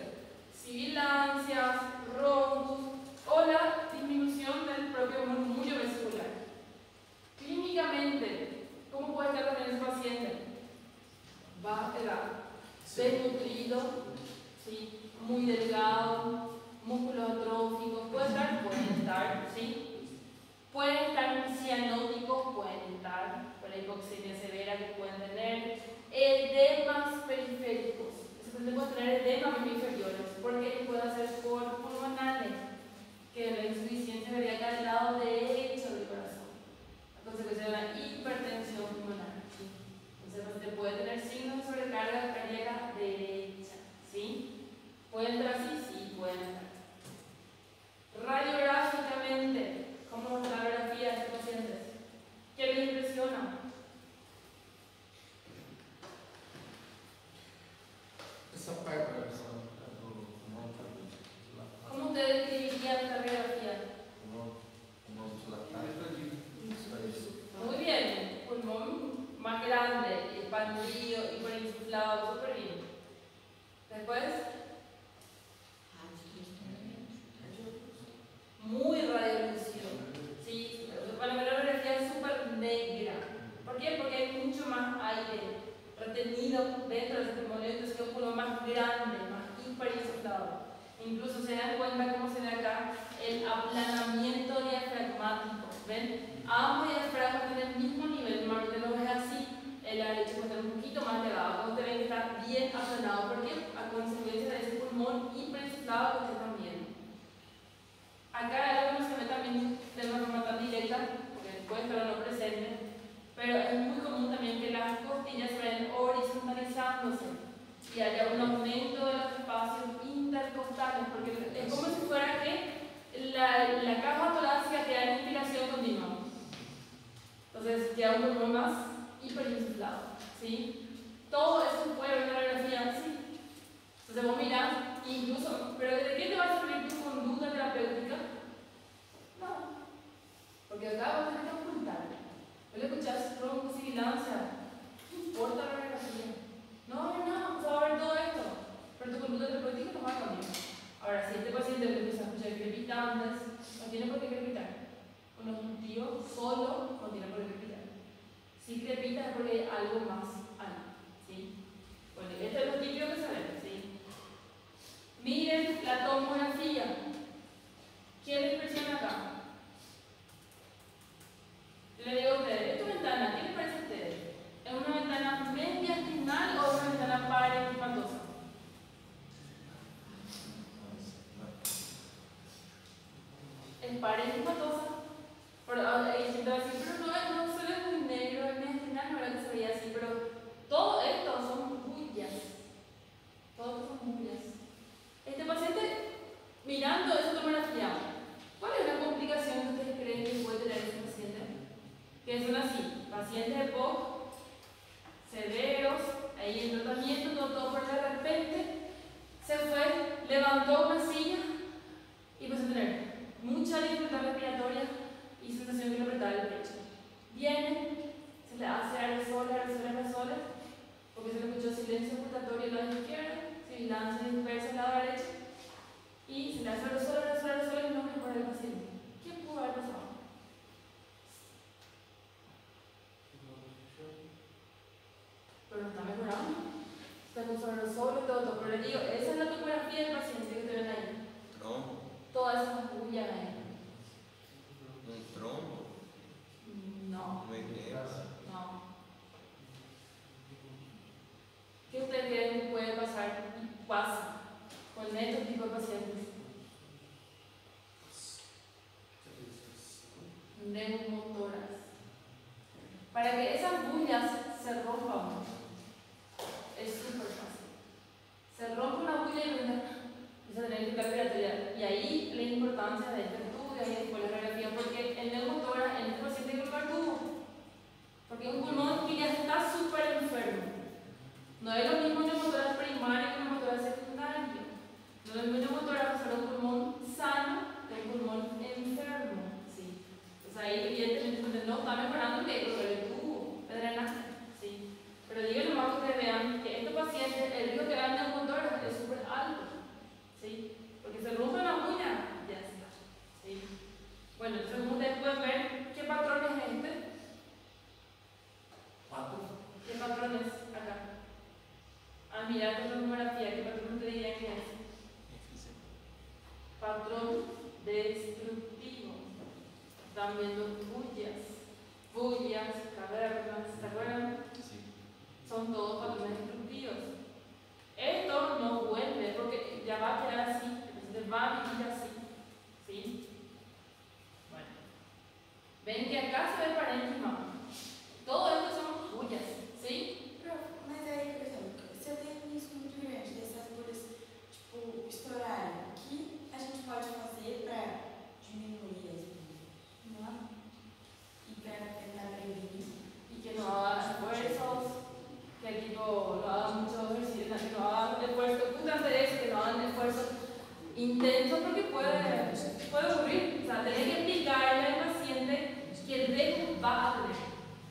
sibilancias, roncos o la disminución del propio murmullo vesicular. Clínicamente, ¿cómo puede estar también ese paciente? Baja edad, desnutrido, ¿sí? Muy delgado, músculos atróficos, pueden estar, ¿sí? Pueden estar cianóticos, pueden estar por la hipoxemia severa que pueden tener, edemas periféricos. Se puede tener edemas inferiores porque pueden ser por pulmonales, que la insuficiencia cardíaca del lado derecho del corazón, a consecuencia de una hipertensión pulmonar. ¿Sí? Entonces, usted puede tener signos de sobrecarga cardíaca derecha. ¿Sí? ¿Pueden entrar así? Sí, pueden entrar. Radiográficamente, ¿cómo es la radiografía de estos pacientes? ¿Qué les impresiona? Essa parte, ¿Cómo usted describiría esta radiografía? Muy bien, pulmón más grande, expandido, hiperinsuflado, súper bien. Después, muy radiolucido. ¿Sí? Para la radiografía es súper negra. ¿Por qué? Porque hay mucho más aire retenido dentro de ese pulmón, entonces es un pulmón más grande, más hiperinsuflado. Incluso se dan cuenta cómo se ve acá el aplanamiento diafragmático. ¿Ven? Ambos diafragmas tienen el mismo nivel, normalmente lo ves así, el derecho está un poquito más elevado. Como ustedes ven que está bien aplanado, ¿por qué? A consecuencia de ese pulmón hiperinsuflado que ustedes están viendo. Acá hay algo que no se ve también de una forma tan directa, porque puede estar o no presente, pero es muy común también que las costillas se vayan horizontalizándose y haya un aumento de los espacios intercostales, porque es como si fuera que la caja torácica queda en inspiración continua. Entonces queda un pulmón más hiperinsuflado. ¿Sí? Todo eso puede ver en la radiografía así. Entonces vos mirás, incluso, ¿pero de qué te va a servir tu conducta terapéutica? No. Porque acá vos tenés que ocultar. Vos le escuchás broncosibilancia. ¿Qué importa la radiografía? No, vamos a ver todo esto. Pero tu conducta terapéutica no va a cambiar. Ahora, si este paciente le empieza a escuchar crepitantes, no tiene por qué crepitar. Un obstructivo solo no tiene por qué crepitar. Si crepita es porque hay algo más ahí. ¿Sí? Bueno, esto es lo típico que sabemos. ¿Sí? Miren la tomografía. ¿Quién le impresiona acá? Le digo a ustedes, ¿esta ventana qué les parece a ustedes? ¿Es una ventana mediastinal o una ventana parenquimatosa? Es parenquimatosa. Pero hay gente va a decir, pero no se ve muy negro, es mediastinal, no era que se veía así, pero todo esto son bullas. Todo esto son bullas. Este paciente, mirando esa tomografía, ¿cuál es la complicación que ustedes creen que puede tener ese paciente? Que son así, pacientes de POC, severos, ahí en tratamiento, todo por de repente, se fue, levantó una silla y empezó a tener mucha dificultad respiratoria y sensación de apretar el pecho. Viene, se le hace aerosoles, porque se le escuchó silencio pulsatorio al lado izquierdo, sibilancia dispersa al lado derecho, y se le hace aerosoles y no mejora el paciente. ¿Qué pudo haber pasado? Pero no está mejorando. Está con su aerosol, todo, pero le digo, esa es la tomografía del paciente que ustedes ven ahí. Trombo. Todas esas bullas ahí. Un trombo. No. Un edema. No. ¿Qué ustedes creen que puede pasar y pasa con estos tipos de pacientes? Neumotoras. Para que esas bullas se rompan, es súper fácil. Se rompe una bulla y empieza a tener dificultad respiratoria. Y ahí la importancia de este estudio y después la radiografía, porque el neumotora en este paciente hay que colocar tubo. Porque es un pulmón que ya está súper enfermo. No es lo mismo neumotoras primario que neumotoras secundario. No es lo Entonces ahí evidentemente no está mejorando el método, pero el tubo de drenaje, ¿sí? Pero digo nomás que ustedes vean que estos pacientes, el riesgo que dan neumotórax es súper alto, ¿sí? Porque se rompe la uña, ya está, ¿sí? Bueno, entonces como ustedes pueden ver, ¿qué patrón es este? ¿Qué patrón es acá? Al mirar con la tomografía, ¿qué patrón te dirían que es? Patrón destructivo. Están viendo bullas, cavernas, ¿se acuerdan? Sí. Son todos patrones destructivos. Esto no vuelve porque ya va a quedar así, entonces va a vivir así, ¿sí? Bueno, ven que acá se ve el parénquima. Todo esto son bullas, ¿sí? Mas aí, por exemplo, se eu tenho um risco muito grande dessas bolhas, tipo, estourarem, o que a gente pode fazer para diminuir isso? Não? E para tentar prevenir? Y que no hagan esfuerzos, que el equipo no haga mucho ejercicio, que no hagan esfuerzos, justamente eso, que no hagan esfuerzos intensos porque puede ocurrir. O sea, tenés que explicarle al paciente que el riesgo va a tener.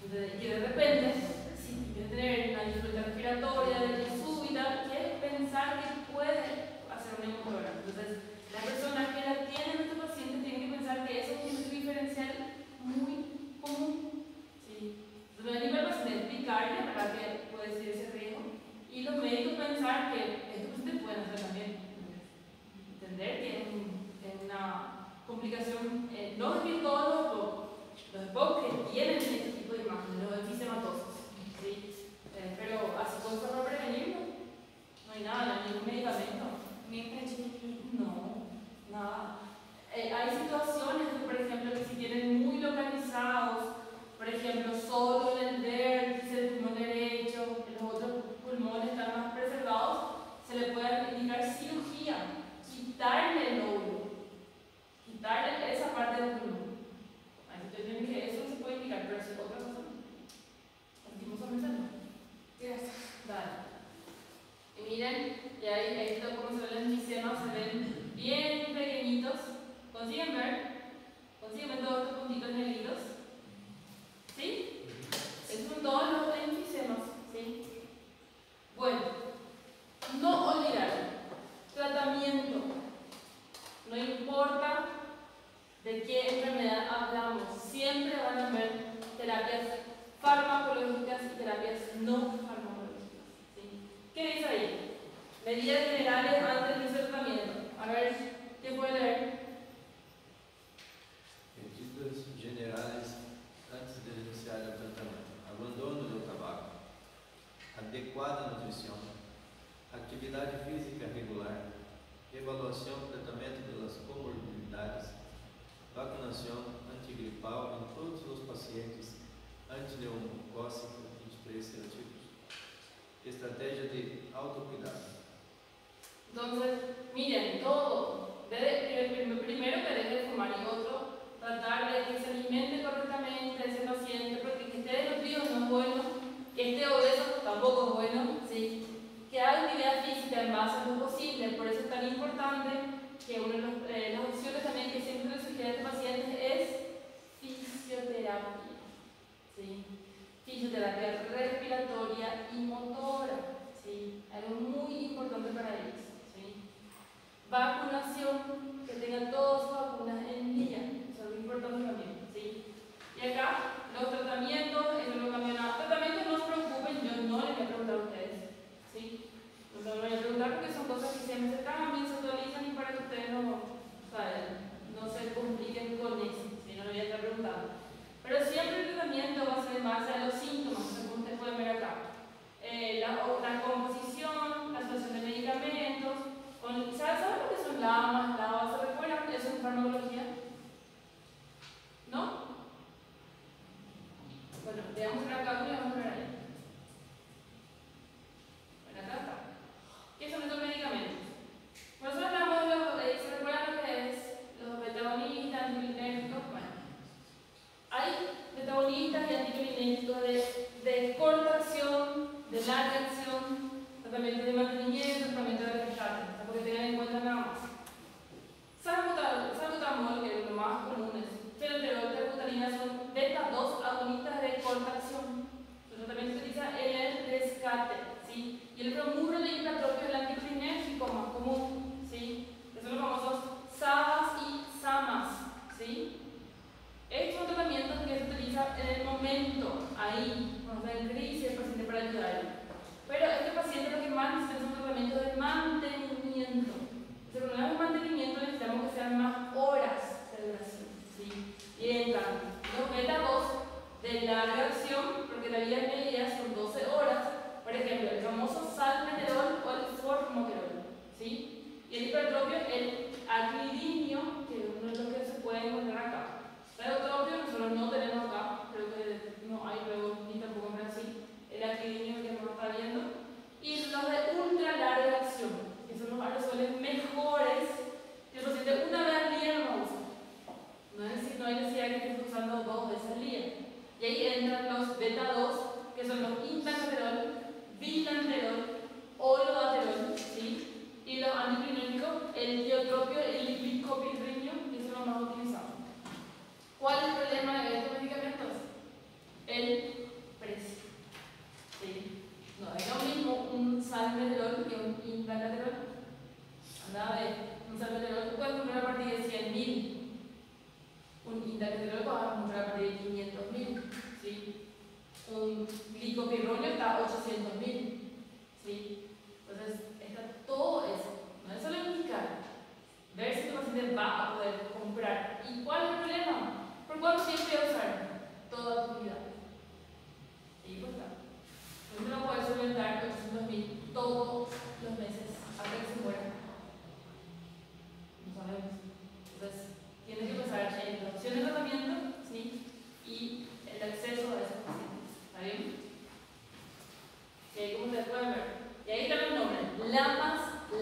Y de repente, si quiere tener una dificultad respiratoria súbita, quiere pensar que puede hacer una hemorragia. Entonces, la persona que la tiene nuestro paciente tiene que pensar que eso es un diferencial muy común. ¿Sí? Entonces, a nivel paciente explicarle para que puede ser ese riesgo y los médicos pensar que esto ustedes pueden hacer también. Entender que es una complicación, no es que todos los EPOC que tienen este tipo de imágenes, los enfisematosos, ¿sí? Pero así cosas para prevenirlo, no hay nada, no hay ningún medicamento. Nem para diminuir. No, nada. Hay situaciones, por ejemplo, que si tienen muy localizados, por ejemplo, solo en el vértice del pulmón derecho, los otros pulmones están más preservados, se le puede indicar cirugía, quitarle el lóbulo, quitarle esa parte del pulmón. Entonces tienen que eso se puede indicar, pero es otra cosa. Lastimosamente no. Graças. Dale. Y miren, y ahí esto como se ven los misemas, se ven bien pequeñitos. ¿Consiguen ver? ¿Consiguen ver todos estos puntitos negritos? ¿Sí? Esos son todos los enfisemas, ¿sí? Bueno, no olvidar, tratamiento. No importa de qué enfermedad hablamos, siempre van a haber terapias farmacológicas y terapias no farmacológicas, ¿sí? ¿Qué dice ahí? Medidas generales antes de inicio tratamiento. A ver, ¿quién puede leer? Medidas generais antes de iniciar o tratamento. Abandono do tabaco. Adequada nutrição. Atividade física regular. Evaluação e tratamento das comorbidades. Vacinação antigripal em todos os pacientes antineumocócica e de 3 serotipos. Estratégia de autocuidado. Entonces, miren, todo. Primero que deje de fumar y otro, tratar de que se alimente correctamente ese paciente, porque que esté desnutrido no es bueno, que esté obeso tampoco es bueno, ¿sí? Que haga actividad física en base a lo posible, por eso es tan importante que una de las opciones también que siempre le sugiere a este paciente es fisioterapia, ¿sí? Fisioterapia respiratoria y motora, ¿sí? Algo muy importante para ellos, ¿sí? Vacunación, que tengan todas sus vacunas en día, eso es algo importante también, ¿sí? Y acá, los tratamientos, eso no cambia nada. Tratamientos, no se preocupen, yo no les voy a preguntar a ustedes, ¿sí? No les voy a preguntar porque son cosas que siempre se cambian, se actualizan y para que ustedes no se compliquen con eso, ¿sí? No les voy a estar preguntando. Pero siempre el tratamiento va a ser en base a los síntomas, como ustedes pueden ver acá. La composición, la situación de medicamentos, ¿saben lo que son lamas, lavas? ¿Se recuerdan? ¿Eso es farmacología? ¿No? Bueno, veamos acá y vamos a ver ahí. Bueno, acá está. ¿Qué son estos medicamentos? Nosotros hablamos de los, ¿se recuerdan lo que es? Los betagonistas, anticolinérgicos. Bueno, hay betagonistas y anticolinérgicos de corta acción, de larga acción, tratamiento de mantenimiento, tratamiento de rescate, porque tengan en cuenta nada más. Salbutamol, que es lo más común, es fenoterol, terbutalina Y el hipertropio, el aclidinio, que es uno de los que se puede encontrar acá. Radiotropio nosotros no tenemos acá, creo que no hay luego ni tampoco en Brasil. El aclidinio que nos está viendo. Y los de ultra larga acción, que son los aerosoles mejores que el paciente una vez al día no usa. No hay necesidad que estés usando 2 veces al día. Y ahí entran los beta 2, que son los intanterol, bitanterol, olodaterol, ¿sí? Y los anticlinérgicos, el diotropio, el glicopirrinio, que son los más utilizados. ¿Cuál es el problema de estos medicamentos? El precio. ¿Sí? No es lo mismo un salmeterol que un intanterol. Anda a ver, un salmeterol tú puedes comprar a partir de 100.000. Un intanterol vas a comprar a partir de 500.000. ¿Sí? Un glicopirronio está a 800.000. ¿Sí? Entonces, está todo eso. No es solo indicar. Ver si tu paciente va a poder comprar. ¿Y cuál es el problema? ¿Por cuánto tiempo voy a usar? Toda tu vida. Y pues está. Entonces no puedes solventar 800.000 todos los meses hasta que se muera. No sabemos. Entonces, tienes que pensar en la opción de tratamiento, ¿sí? Y el acceso a esos pacientes. ¿Está bien? Y ahí como ustedes pueden ver. Y ahí están los nombres.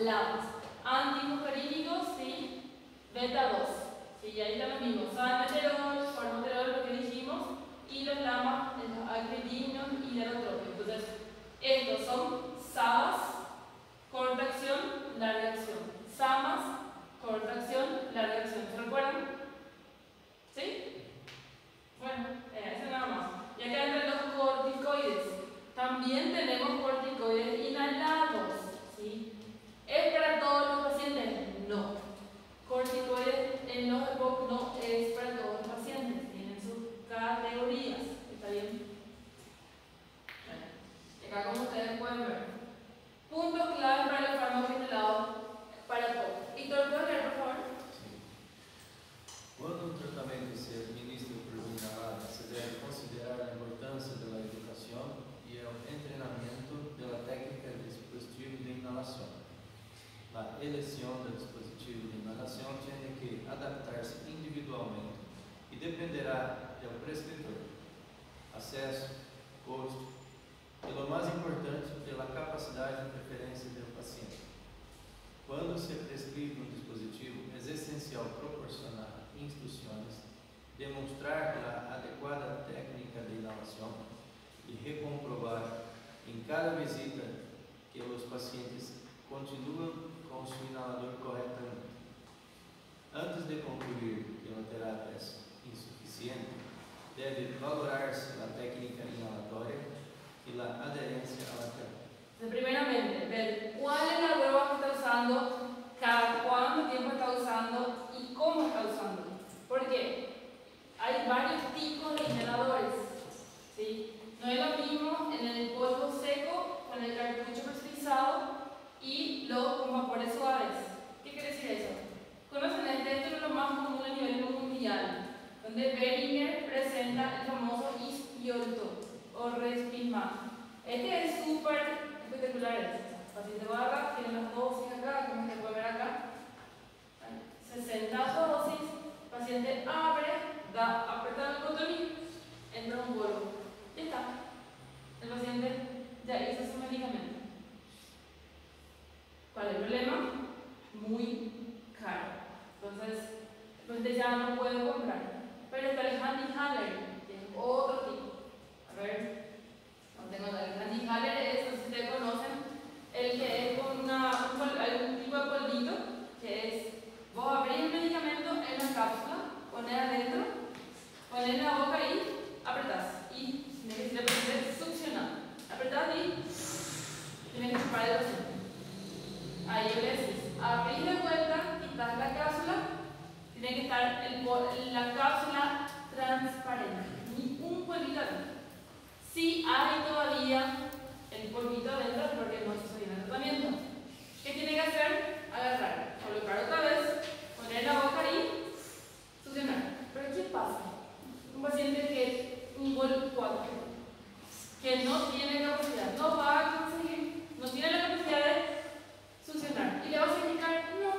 LAMAS. Antimuscarínicos, ¿sí? Beta 2. ¿Sí? Y ahí están los mismos. Salmeterol, formoterol, lo que dijimos. Y los LAMAS, los aclidinios y lerotropio. Entonces, estos son SABAS, corta acción, larga acción. SAMAS, corta acción, larga acción. ¿Se recuerdan? ¿Sí? Bueno, eso nada más. Y acá entran los corticoides. También tenemos corticoides inhalados. ¿Sí? ¿Es para todos los pacientes? No. Corticoides en los EPOC no es para todos los pacientes. Tienen sus categorías. ¿Está bien? Bueno, y acá como ustedes pueden ver. Puntos claves para los fármacos inhalados para EPOC. Víctor, ¿puedes leer, por favor? Quando um tratamento se administra por via inhalada, se deve considerar a importância da educação e o treinamento da técnica do dispositivo de inalação. A eleição do dispositivo de inalação tem que adaptar-se individualmente e dependerá do prescritor, acesso, custo e, o mais importante, pela capacidade e preferência do paciente. Quando se prescreve um dispositivo, é essencial proporcionar instruções, demonstrar a adequada técnica de inalação e recomprovar em cada visita que os pacientes continuam com seu inalador corretamente. Antes de concluir que uma terapia é insuficiente, deve valorar-se a técnica inalatória e a aderência à terapia. Primeramente, ver cuál es la droga que está usando, cada cuánto tiempo está usando y cómo está usando. Porque hay varios tipos de inhaladores. ¿Sí? No es lo mismo en el polvo seco con el cartucho presurizado y los con vapores suaves. ¿Qué quiere decir eso? Conocen esto es lo más común a nivel mundial, donde Behringer presenta el famoso Ispiolto o Respimat. Este es súper espectacular. Paciente barra, tiene las dosis acá, como se puede ver acá. 60 dosis, paciente abre, aprieta el botón y entra un polvo. Ya está. El paciente ya hizo su medicamento. ¿Cuál es el problema? Muy caro. Entonces, el paciente ya no puede comprar. Pero está el Handy Haller, que es otro tipo. A ver. No tengo nada. El Handy Haller es, si ustedes conocen, el que es con algún tipo de polvito, que es, vos abrís el medicamento en la cápsula, pones adentro, pones la boca y apretás. Y tiene que ser paciente succionar. Apretás y tiene que chupar el paciente. Ahí le decís, abrís de vuelta, quitas la cápsula, tiene que estar la cápsula transparente, ni un polvito adentro. Si hay todavía el polvito adentro, porque no se hizo bien el tratamiento. ¿Qué tiene que hacer? Agarrar, colocar otra vez, poner la boca y succionar. ¿Pero qué pasa? Un paciente que un gol 4, que no tiene capacidad, no va a conseguir, no tiene la capacidad de succionar. Y le va a significar, no,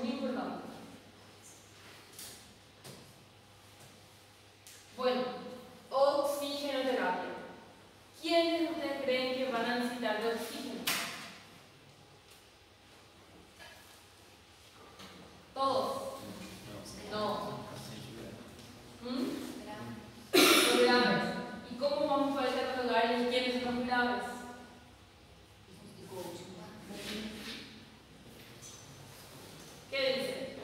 muy importante. Bueno, oxigenoterapia. ¿Quiénes ustedes creen que van a necesitar de oxígeno? ¿Todos? No. Los graves. ¿Y cómo vamos a poder catalogar quiénes son los graves? ¿Qué dice?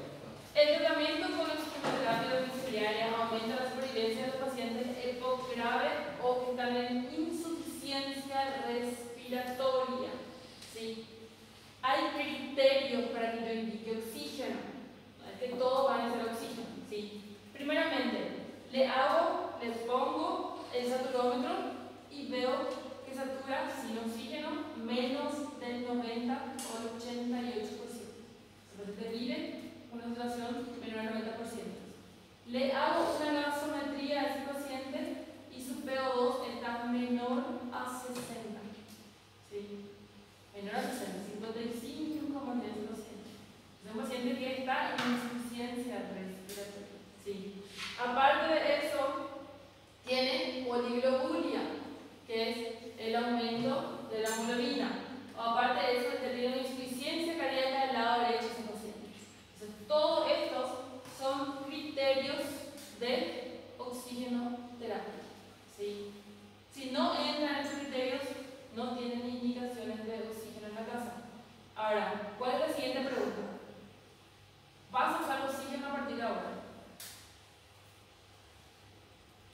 El tratamiento con oxigenoterapia domiciliaria aumenta la supervivencia de los pacientes EPOC grave o que están en insuficiencia respiratoria. ¿Sí? Hay criterios para que yo indique oxígeno. No es que todos van a ser oxígeno. ¿Sí? Primeramente, les pongo el saturómetro y veo que satura sin oxígeno menos del 90 o el 88%. Se mide una saturación menor al 90%. Le hago una gasometría a ese paciente y su PO2 está menor a 60. ¿Sí? Menor a 60, 55,10%. Es un paciente que está en insuficiencia respiratoria. ¿Sí? Aparte de eso, tiene oliglobulia, que es el aumento de la hemoglobina. O aparte de eso, tiene una insuficiencia cardíaca del lado derecho de ese paciente. Entonces, todos estos son criterios de oxigenoterapia. ¿Sí? Si no entran en esos criterios, no tienen indicaciones de oxígeno en la casa. Ahora, ¿cuál es la siguiente pregunta? ¿Vas a usar oxígeno a partir de ahora?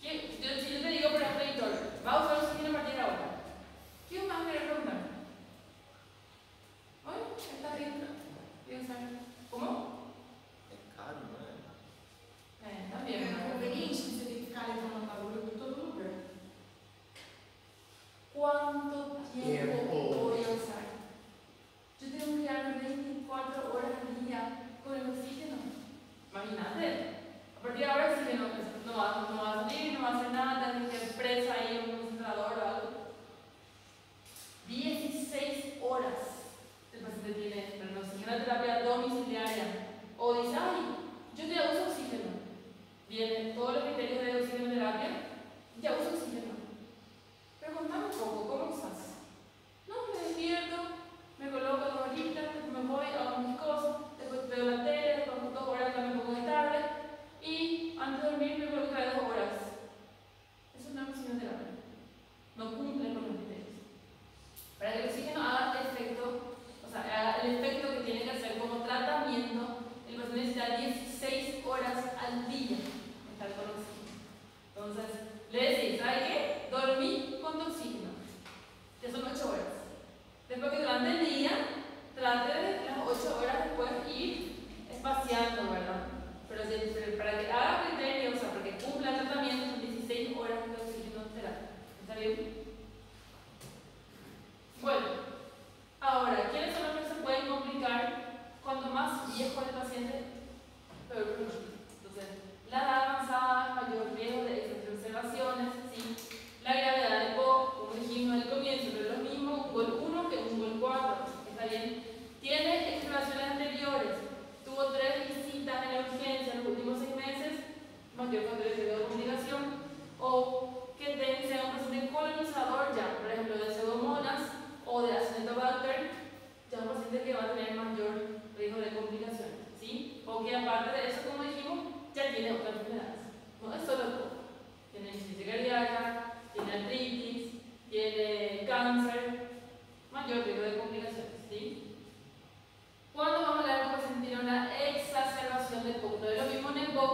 Si yo te digo, por ejemplo, editor, ¿va a usar oxígeno a partir de ahora? ¿Qué más me querés preguntar? Oye, está bien. ¿Cómo? É caro, não é? También. É conveniente você ter que ficar levando bagulho por todo lugar. ¿Cuánto tiempo voy a usar? Yo tengo que quedarme 24 horas al día con el oxígeno. Imagínate. A partir de ahora el oxígeno no va a salir, no va a hacer nada, tengo que hacer presa ahí en un concentrador o algo. 16 horas el paciente tiene pero oxigenoterapia domiciliaria. O dice, ay, yo ya uso oxígeno. Vienen todos los criterios de oxigenoterapia, ya uso oxígeno. Pero contame un poco, ¿cómo usas? No, me despierto, me coloco las horitas, me voy, hago mis cosas, después veo la tele, después 2 horas también pongo de tarde y antes de dormir me coloco 2 horas. Eso no es oxigenoterapia. No cumple con los criterios. Para que el oxígeno haga efecto, o sea, haga el efecto que tiene que hacer como tratamiento, el paciente necesita 16 horas al día de estar con oxígeno. Entonces, le decís, ¿sabes qué? Dormí con tu oxígeno, que son 8 horas. Después que durante el día, trate de las 8 horas después ir espaciando, ¿verdad? Pero para que haga criterio, o sea, para que cumpla el tratamiento, son 16 horas de oxigenoterapia. ¿Está bien? Bueno, ahora, ¿quiénes son los que se pueden complicar? Cuanto más viejo el paciente, peor para nosotros. Entonces, la edad avanzada, mayor riesgo de exacerbaciones, ¿sí? La gravedad del POC, como dijimos al comienzo, pero es lo mismo un gol 1 que un gol 4, ¿está bien? Tiene exploraciones anteriores, tuvo 3 visitas en la urgencia en los últimos 6 meses, mayor factor de complicación, o que sea un paciente colonizador ya, por ejemplo, de pseudomonas o de acinetobacter, ya un paciente que va a tener mayor riesgo de complicaciones, ¿sí? O que aparte de eso, como dijimos, ya tiene otras enfermedades. No es solo todo. Tiene insuficiencia cardíaca, tiene artritis, tiene cáncer, mayor riesgo de complicaciones, ¿sí? ¿Cuándo vamos a hablar de un paciente tiene una exacerbación de POC? No es lo mismo en EPOC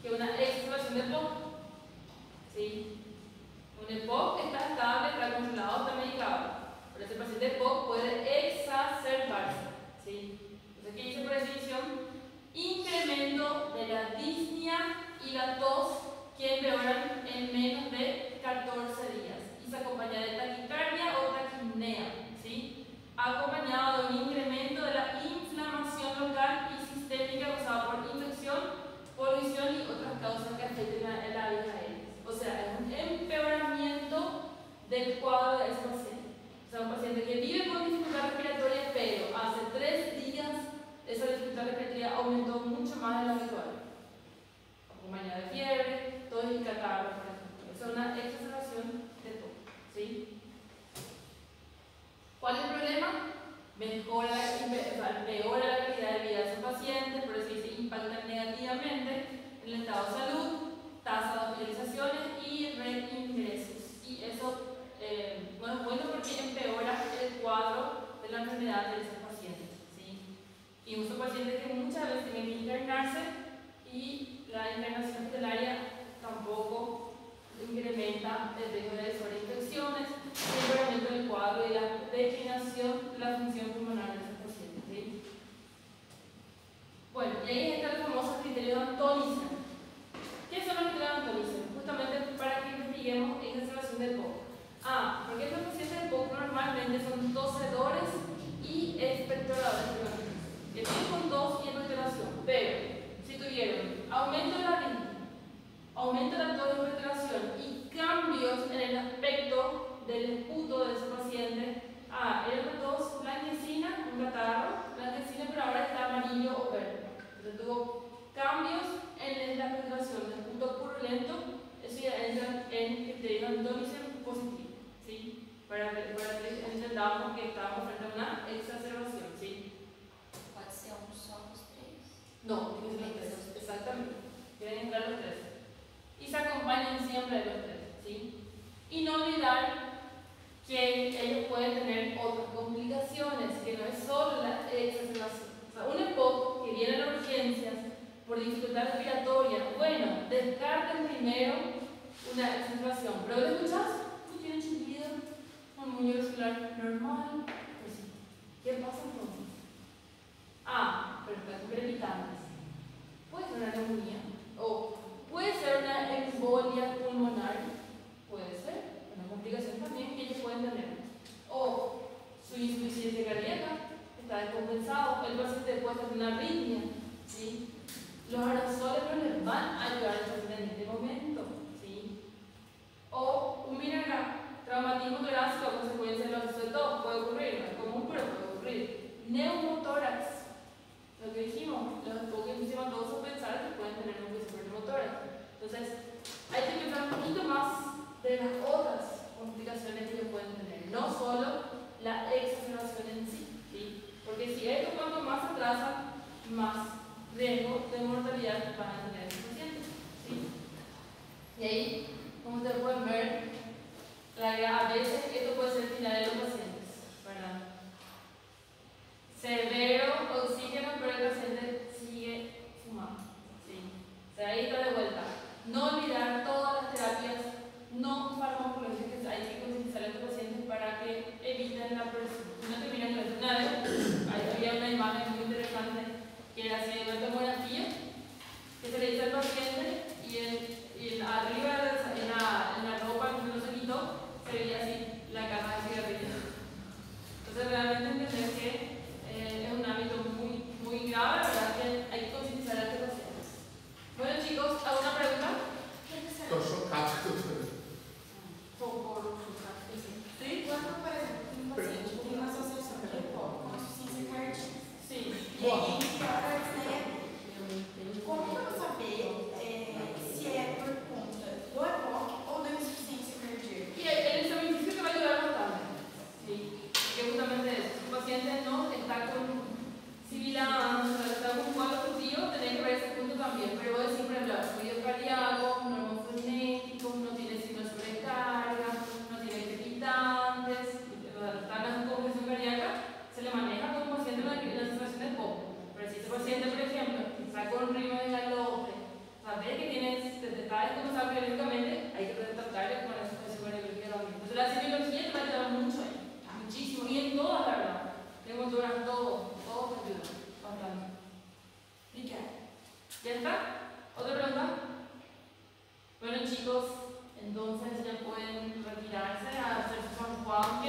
que una exacerbación de POC, ¿sí? Un EPOC está estable, está controlado, está medicado. Pero ese paciente POC puede exacerbarse, ¿sí? Entonces, ¿qué dice por definición? Incremento de la disnea y la tos que empeoran en menos de 14 días y se acompaña de taquicardia o taquipnea, ¿sí? empeora la calidad de vida de su paciente, por eso dice impacta negativamente en el estado de salud, tasa de hospitalizaciones y reingresos. Y eso, bueno, es bueno porque empeora el cuadro de la enfermedad de esos pacientes, ¿sí? Y uso pacientes que muchas veces tienen que internarse y la internación hospitalaria tampoco incrementa el riesgo de sobreinfecciones, el empeoramiento del cuadro y la declinación de la función pulmonar de esos pacientes, ¿sí? Bueno, y ahí está el famoso criterio de Antonisen. ¿Qué son los criterios de Antonisen? Justamente para que investiguemos exacerbación del POC. Porque estos pacientes del POC normalmente son tosedores y expectoradores privativos. Que tienen con tos y expectoración, pero si tuvieron aumento de la arritmia, aumento de la tos y expectoración y cambios en el aspecto del esputo de ese paciente, era una tos blanquecina, un catarro, blanquecina, pero ahora está amarillo o verde. Entonces tuvo cambios en la expectoración del esputo purulento, eso ya entra en criterio de Antonisen positivo, ¿sí? Para que entendamos que estamos frente a una exacerbación, ¿sí? Pode ser um só dos três? No, tiene que ser los tres, exactamente. Deben entrar los tres. Y se acompañan siempre de los tres, ¿sí? Y no olvidar que ellos pueden tener otras complicaciones, que no es solo la exacerbación. O sea, un EPOC que viene a las urgencias por dificultad respiratoria, bueno, descarten primero una exacerbación. ¿Pero lo escuchas? ¿Tú tienes chillido? Un muñeco muscular normal. Pues sí. ¿Qué pasa entonces? Pero está con crepitantes. Puede ser una neumonía. O puede ser una embolia pulmonar. Puede ser. Una complicación también que ellos pueden tener. O su insuficiencia cardíaca está descompensado. El paciente puede tener una arritmia. ¿Sí? Los aerosoles no les van a ayudar al paciente en este momento. ¿Sí? O un traumatismo torácico a consecuencia de los tos puede ocurrir. No es común, pero puede ocurrir. Neumotórax. Lo que dijimos, los pocos todos a pensar que pueden tener un neumotórax. Entonces, hay que pensar un poquito más de las otras complicaciones que ellos pueden tener, no solo la exacerbación en sí, ¿sí? Porque si esto cuanto más se atrasa, más riesgo de mortalidad van a tener los pacientes, ¿sí? Y ahí, como ustedes pueden ver, a veces esto puede ser el final de los pacientes, ¿verdad? Severo oxígeno, pero el paciente sigue fumando, ¿sí? O sea, ahí está de vuelta. No olvidar todas las terapias no farmacológicas que hay que concientizar a los pacientes para que eviten la presión. Si no terminan con una vez, había una imagen muy interesante que era así de una tomografía que se le dice al paciente y arriba en la ropa que no se quitó se veía así la caja de cigarrillos. Entonces realmente entender que es un hábito muy, muy grave, ¿verdad? Que hay que concientizar a los pacientes. Bueno chicos, ¿alguna pregunta? Estou chocado. ¿Sí? Quando, por exemplo, um paciente tem uma associação de EPOC com insuficiência cardíaca, Sí. e aí piora a disneia, como que eu vou saber se é por conta do EPOC ou da insuficiência cardíaca? Y el examen físico te va a ayudar bastante. Sí. Porque justamente eso. Si tu paciente no está con sibilancia, está con un cuadro obstructivo, tenés que ver ese punto también. Pero voy a decir, por ejemplo, fluido cardíaco, normofrenético, no tiene signo de sobrecarga, no tiene crepitantes, está en compresión cardíaca, se le maneja como paciente la sensación de POC. Pero si ese paciente, por ejemplo, está con ritmo de galope, sabes que está descompensado biológicamente, hay que tratarle con la situación biológica también. Entonces la semiología te va a ayudar mucho ahí, muchísimo, y en todas, la verdad. Tengo que durar todo te ayuda bastante. Obrigada. ¿Ya está? ¿Otra pregunta? Bueno chicos, entonces ya pueden retirarse a hacer su San Juan.